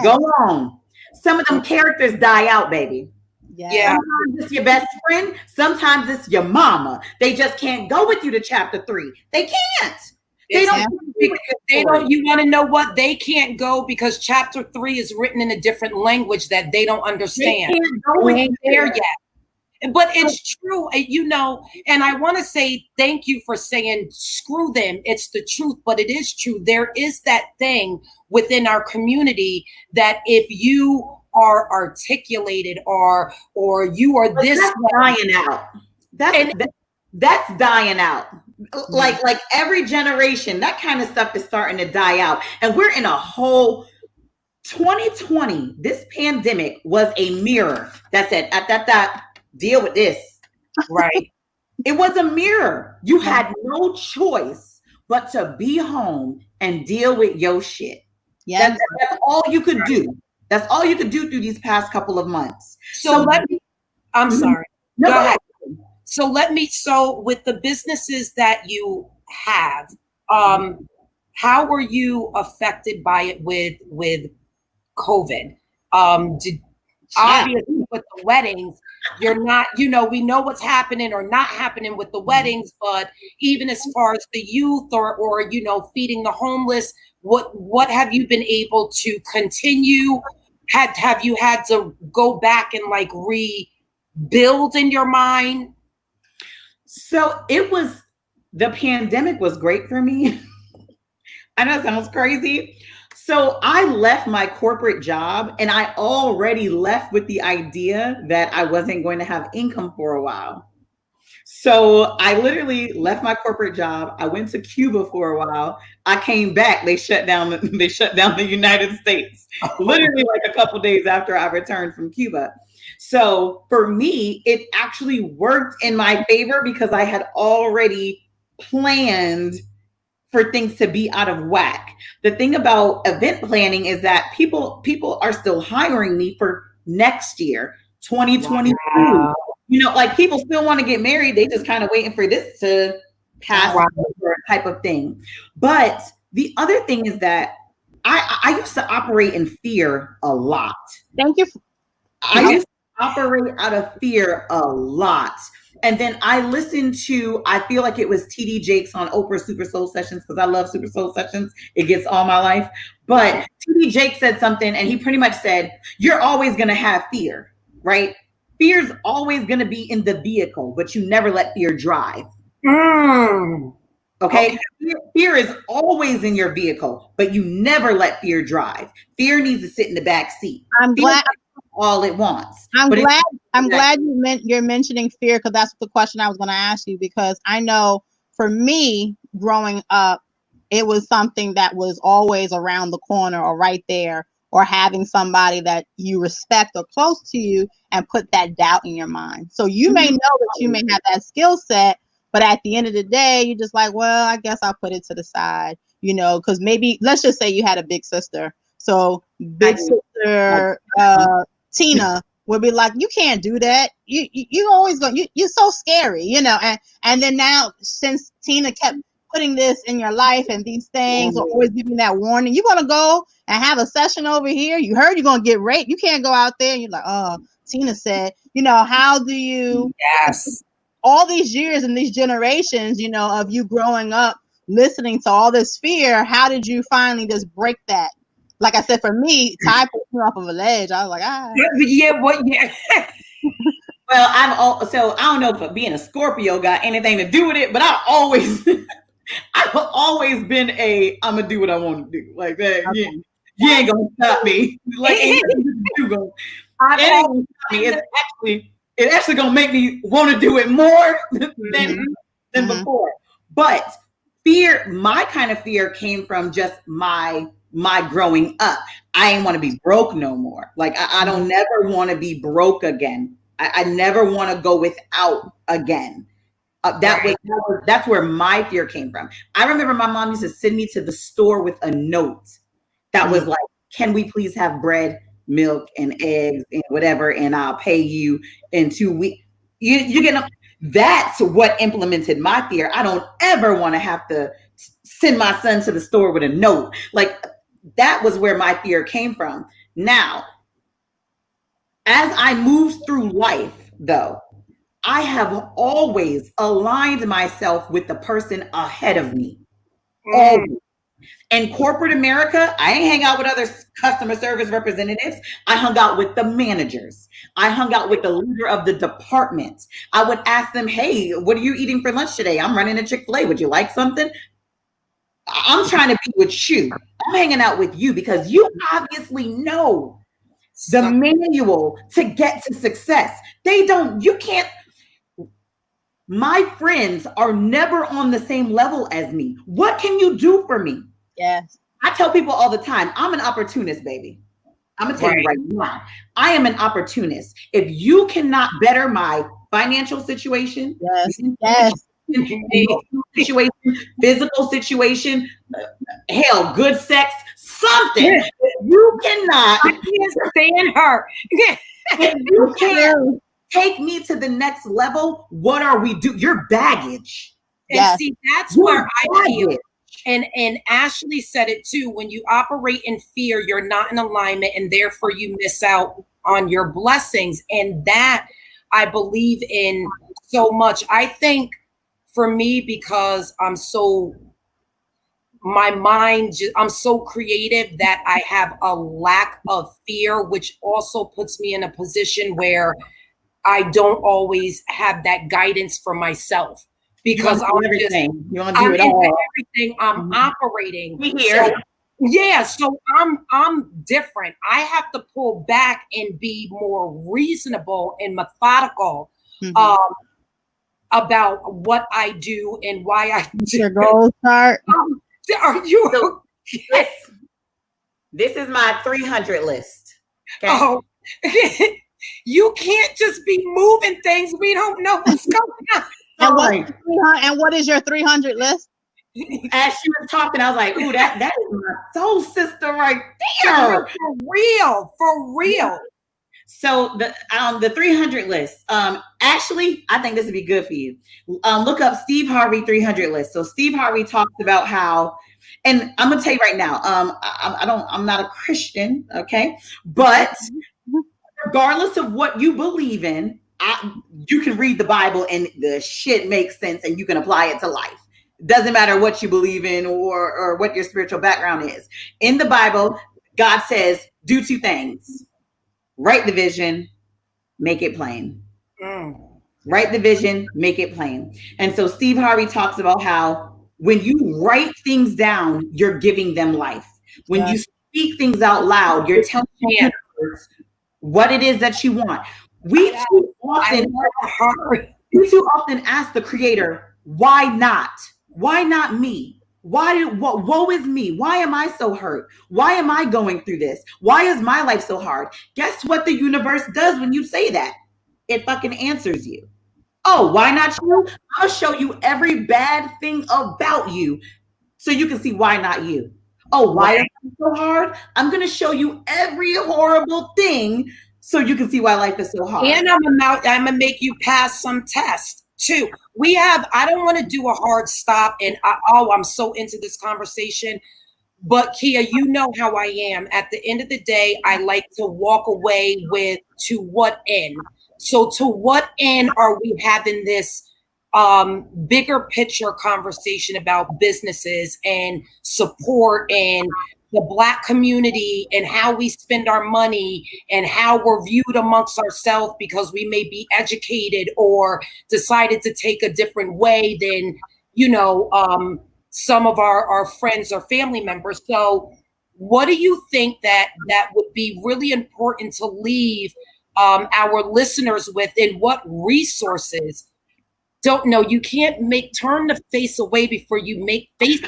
S3: go on, some of them characters die out, baby.
S1: Yeah.
S3: Sometimes it's your best friend. Sometimes it's your mama. They just can't go with you to chapter 3. They can't. They don't.
S2: You want to know what? They can't go because chapter 3 is written in a different language that they don't understand.
S3: They can't go
S2: ain't there yet. But it's true, and I want to say thank you for saying screw them. It's the truth, but it is true. There is that thing within our community that if you are articulated or you are
S3: but
S2: this
S3: dying out. That's dying out. Like every generation, that kind of stuff is starting to die out. And we're in a whole 2020, this pandemic was a mirror that said, deal with this.
S2: Right.
S3: It was a mirror. You had no choice but to be home and deal with your shit.
S1: Yes.
S3: That's all you could do. That's all you could do through these past couple of months.
S2: So let me, I'm sorry.
S3: No,
S2: go ahead. So with the businesses that you have, how were you affected by it with COVID? Obviously with the weddings, you're not, we know what's happening or not happening with the weddings, but even as far as the youth or feeding the homeless, what have you been able to continue? Have you had to go back and like rebuild in your mind?
S3: So the pandemic was great for me. I know it sounds crazy. So I left my corporate job and I already left with the idea that I wasn't going to have income for a while. So I literally left my corporate job. I went to Cuba for a while. I came back. They shut down the United States, literally like a couple days after I returned from Cuba. So for me, it actually worked in my favor because I had already planned for things to be out of whack. The thing about event planning is that people are still hiring me for next year, 2022. Wow. Like people still want to get married. They just kind of waiting for this to pass type of thing. But the other thing is that I used to operate in fear a lot.
S1: Thank you.
S3: I used to operate out of fear a lot. And then I listened to, I feel like it was TD Jakes on Oprah Super Soul Sessions, because I love Super Soul Sessions. It gets all my life. But TD Jakes said something, and he pretty much said, you're always going to have fear, right? Fear's always going to be in the vehicle, but you never let fear drive. Okay? Fear is always in your vehicle, but you never let fear drive. Fear needs to sit in the back seat.
S1: I'm glad.
S3: All it wants.
S1: I'm glad you're mentioning fear, because that's the question I was going to ask you, because I know for me growing up, it was something that was always around the corner or right there, or having somebody that you respect or close to you and put that doubt in your mind. So you may know that you may have that skill set, but at the end of the day, you're just like, well, I guess I'll put it to the side, because maybe, let's just say you had a big sister. So big sister, Tina would be like, you can't do that. You always go, you're so scary, and then now, since Tina kept putting this in your life and these things, or always giving that warning, you're going to go and have a session over here. You heard you're going to get raped. You can't go out there. And you're like, oh, Tina said, how do you, all these years and these generations, of you growing up, listening to all this fear, how did you finally just break that? Like I said, for me, Ty put me off of a ledge. I was like,
S3: Well, I don't know if being a Scorpio got anything to do with it, but I've always been I'm gonna do what I want to do. Like that. Okay. You ain't gonna stop me. Like it's actually gonna make me want to do it more than before. But fear, my kind of fear came from just my growing up. I ain't want to be broke no more. Like I don't never want to be broke again. I never want to go without again. That's where my fear came from. I remember my mom used to send me to the store with a note that was like, can we please have bread, milk, and eggs and whatever, and I'll pay you in 2 weeks. You get that's what implemented my fear. I don't ever want to have to send my son to the store with a note. Like that was where my fear came from. Now, as I moved through life, though, I have always aligned myself with the person ahead of me. Always. In corporate America, I ain't hang out with other customer service representatives. I hung out with the managers. I hung out with the leader of the department. I would ask them, hey, what are you eating for lunch today? I'm running a Chick-fil-A. Would you like something? I'm trying to be with you. I'm hanging out with you because you obviously know the manual to get to success. You can't. My friends are never on the same level as me. What can you do for me?
S1: Yes.
S3: I tell people all the time, I'm an opportunist, baby. I'm going to tell you right now, I am an opportunist. If you cannot better my financial situation, situation, physical situation, hell, good sex, something. You cannot.
S2: I can't stand her.
S3: If you can't take me to the next level, what are we doing? Your baggage.
S2: And see, that's where I feel. And Ashley said it too. When you operate in fear, you're not in alignment, and therefore you miss out on your blessings. And that I believe in so much. I think for me, because I'm so creative that I have a lack of fear, which also puts me in a position where I don't always have that guidance for myself. Because I'm everything.
S3: You want to do it all.
S2: Everything. I'm operating.
S3: Here.
S2: So I'm different. I have to pull back and be more reasonable and methodical about what I do and why I do.
S1: Your goals chart.
S2: Are you?
S3: This is my 300 list.
S2: Okay? Oh, you can't just be moving things. We don't know what's going on.
S1: And what is your 300 list?
S3: As she was talking, I was like, "Ooh, that is my soul sister right there,
S2: for real."
S3: So the 300 list, Ashley, I think this would be good for you. Look up Steve Harvey 300 list. So Steve Harvey talks about how, and I'm gonna tell you right now, I'm not a Christian, okay, but regardless of what you believe in, you can read the Bible and the shit makes sense and you can apply it to life. Doesn't matter what you believe in or what your spiritual background is. In the Bible, God says, do two things. Write the vision, make it plain. Write the vision, make it plain. And so Steve Harvey talks about how when you write things down, you're giving them life. When you speak things out loud, you're telling them what it is that you want. We too often ask the Creator, why not? Why not me? Woe is me? Why am I so hurt? Why am I going through this? Why is my life so hard? Guess what the universe does when you say that? It fucking answers you. Oh, why not you? I'll show you every bad thing about you so you can see why not you. Oh, why is it so hard? I'm going to show you every horrible thing so you can see why life is so hard.
S2: And I'm going to make you pass some tests too. I don't want to do a hard stop. And I'm so into this conversation. But Kia, you know how I am. At the end of the day, I like to walk away with to what end. So to what end are we having this bigger picture conversation about businesses and support and the Black community and how we spend our money and how we're viewed amongst ourselves because we may be educated or decided to take a different way than, some of our friends or family members. So what do you think that would be really important to leave our listeners with, and what resources? Don't know. You can't turn the face away before you make face.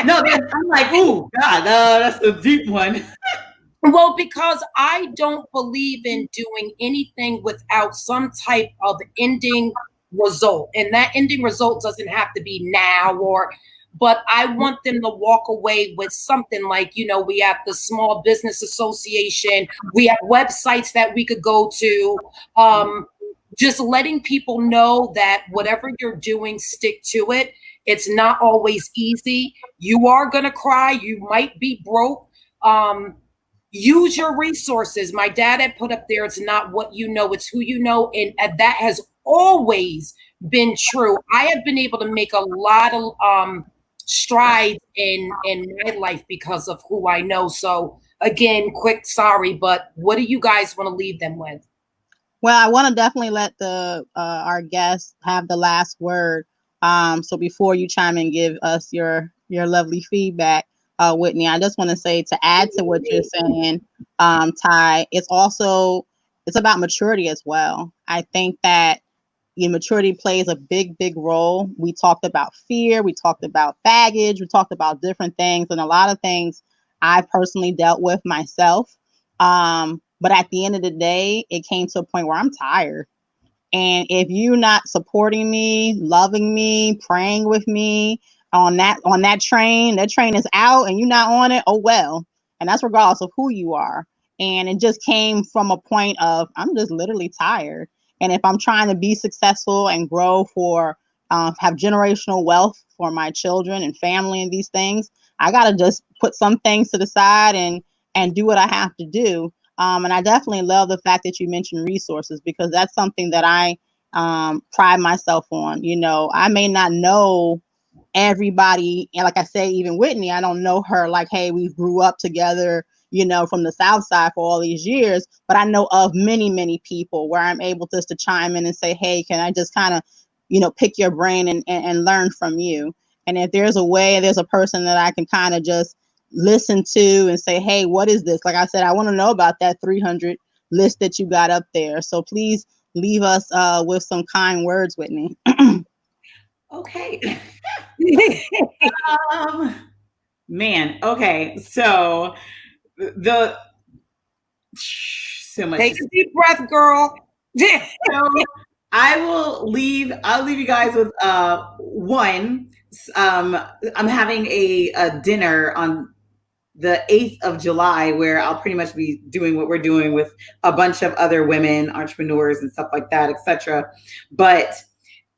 S3: No, I'm like, ooh, God, that's a deep one.
S2: Well, because I don't believe in doing anything without some type of ending result. And that ending result doesn't have to be now but I want them to walk away with something like, we have the Small Business Association. We have websites that we could go to. Just letting people know that whatever you're doing, stick to it. It's not always easy. You are going to cry. You might be broke. Use your resources. My dad had put up there, it's not what you know, it's who you know. And that has always been true. I have been able to make a lot of strides in my life because of who I know. So again, quick sorry, but what do you guys want to leave them with?
S1: Well, I want to definitely let our guests have the last word. So before you chime in, give us your lovely feedback, Whitney, I just want to say, to add to what you're saying, Ty, it's about maturity as well. I think that maturity plays a big role. We talked about fear, we talked about baggage, we talked about different things, and a lot of things I personally dealt with myself. But at the end of the day, it came to a point where I'm tired. And if you're not supporting me, loving me, praying with me on that train, that train is out and you're not on it, oh well. And that's regardless of who you are. And it just came from a point of I'm just literally tired. And if I'm trying to be successful and grow for have generational wealth for my children and family and these things, I gotta just put some things to the side and do what I have to do. And I definitely love the fact that you mentioned resources because that's something that I pride myself on. You know, I may not know everybody, and like I say, even Whitney, I don't know her like, hey, we grew up together, you know, from the South Side for all these years, but I know of many, many people where I'm able just to chime in and say, hey, can I just kind of, you know, pick your brain and learn from you? And if there's a way, there's a person that I can kind of just listen to and say, hey, what is this? Like I said, I want to know about that 300 list that you got up there. So please leave us with some kind words, Whitney.
S3: Okay. Man, okay. So the so much.
S2: Take a deep breath, girl.
S3: So I'll leave you guys with one. I'm having a dinner on the 8th of July where I'll pretty much be doing what we're doing with a bunch of other women, entrepreneurs and stuff like that, etc. But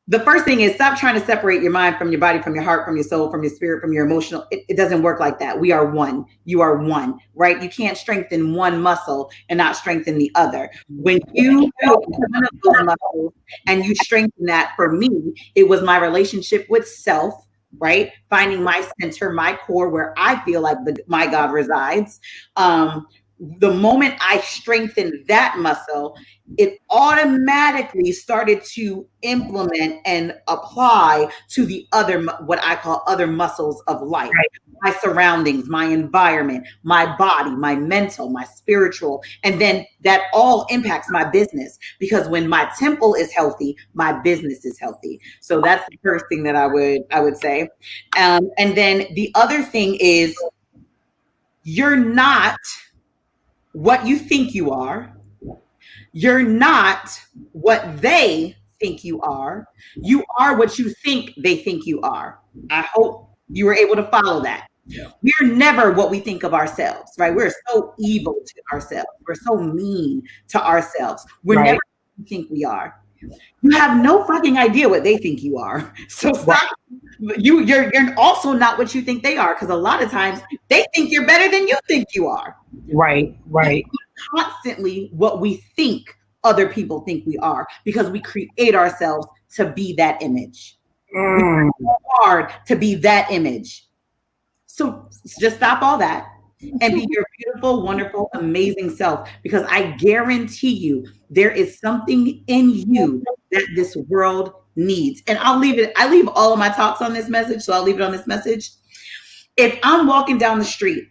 S3: the first thing is stop trying to separate your mind from your body, from your heart, from your soul, from your spirit, from your emotional. It doesn't work like that. We are one. You are one, right? You can't strengthen one muscle and not strengthen the other. When you build one of those muscles and you strengthen that, for me, it was my relationship with self, right? Finding my center, my core, where I feel like my God resides. The moment I strengthened that muscle, it automatically started to implement and apply to the other, what I call other muscles of life. Right. My surroundings, my environment, my body, my mental, my spiritual. And then that all impacts my business because when my temple is healthy, my business is healthy. So that's the first thing that I would say. And then the other thing is you're not what you think you are. You're not what they think you are. You are what you think they think you are. I hope you were able to follow that. We're never what we think of ourselves, right? We're so evil to ourselves. We're so mean to ourselves. We're never what we think we are. You have no fucking idea what they think you are. So stop. You're also not what you think they are, because a lot of times they think you're better than you think you are.
S2: Right.
S3: Constantly what we think other people think we are, because we create ourselves to be that image. We work so hard to be that image. So just stop all that and be your beautiful, wonderful, amazing self, because I guarantee you there is something in you that this world needs. And I leave all of my talks on this message, so I'll leave it on this message. If I'm walking down the street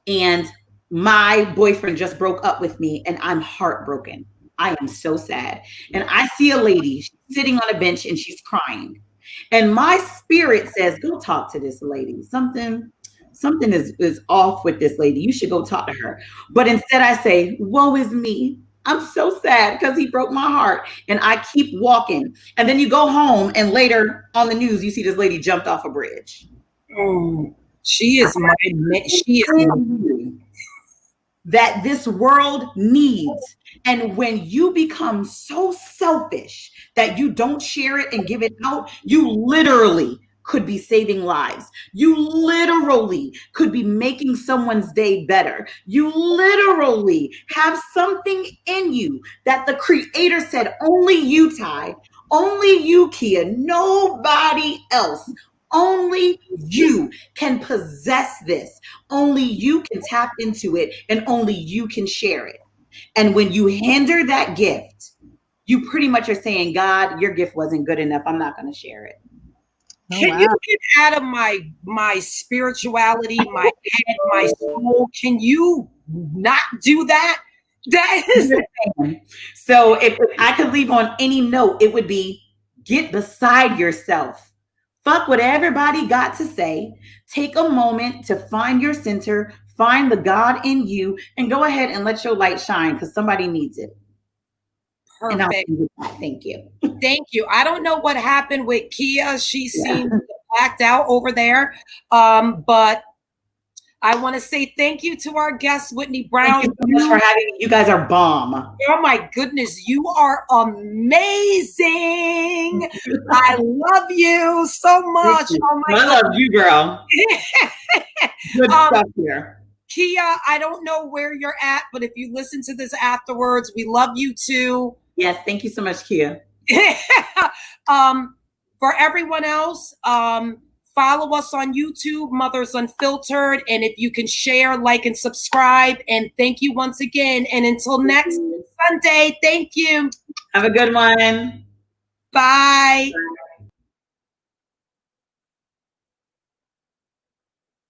S3: and my boyfriend just broke up with me and I'm heartbroken, I am so sad, and I see a lady sitting on a bench and she's crying, and my spirit says, go talk to this lady. Something is off with this lady. You should go talk to her. But instead I say, woe is me. I'm so sad because he broke my heart. And I keep walking. And then you go home and later on the news, you see this lady jumped off a bridge.
S2: She is
S3: that this world needs. And when you become so selfish that you don't share it and give it out, you literally could be saving lives. You literally could be making someone's day better. You literally have something in you that the creator said, only you, Ty, only you, Kia, nobody else. Only you can possess this. Only you can tap into it, and only you can share it. And when you hinder that gift, you pretty much are saying, God, your gift wasn't good enough. I'm not going to share it.
S2: Can you get out of my spirituality, my head, my soul? Can you not do that? That is
S3: so if I could leave on any note, it would be get beside yourself Fuck what everybody got to say. Take a moment to find your center, find the God in you, and go ahead and let your light shine because somebody needs it.
S2: Perfect.
S3: Thank you.
S2: Thank you. I don't know what happened with Kia. She seemed blacked out over there. But I want to say thank you to our guest, Whitney Brown.
S3: Thank you so much for having me. You guys are bomb.
S2: Oh my goodness, you are amazing. I love you so much. Oh my
S3: I love you, girl. Good stuff here.
S2: Kia, I don't know where you're at, but if you listen to this afterwards, we love you too.
S3: Yes, thank you so much, Kia.
S2: For everyone else, follow us on YouTube, Mothers Unfiltered. And if you can share, like, and subscribe. And thank you once again. And until next Sunday, thank you.
S3: Have a good one.
S2: Bye.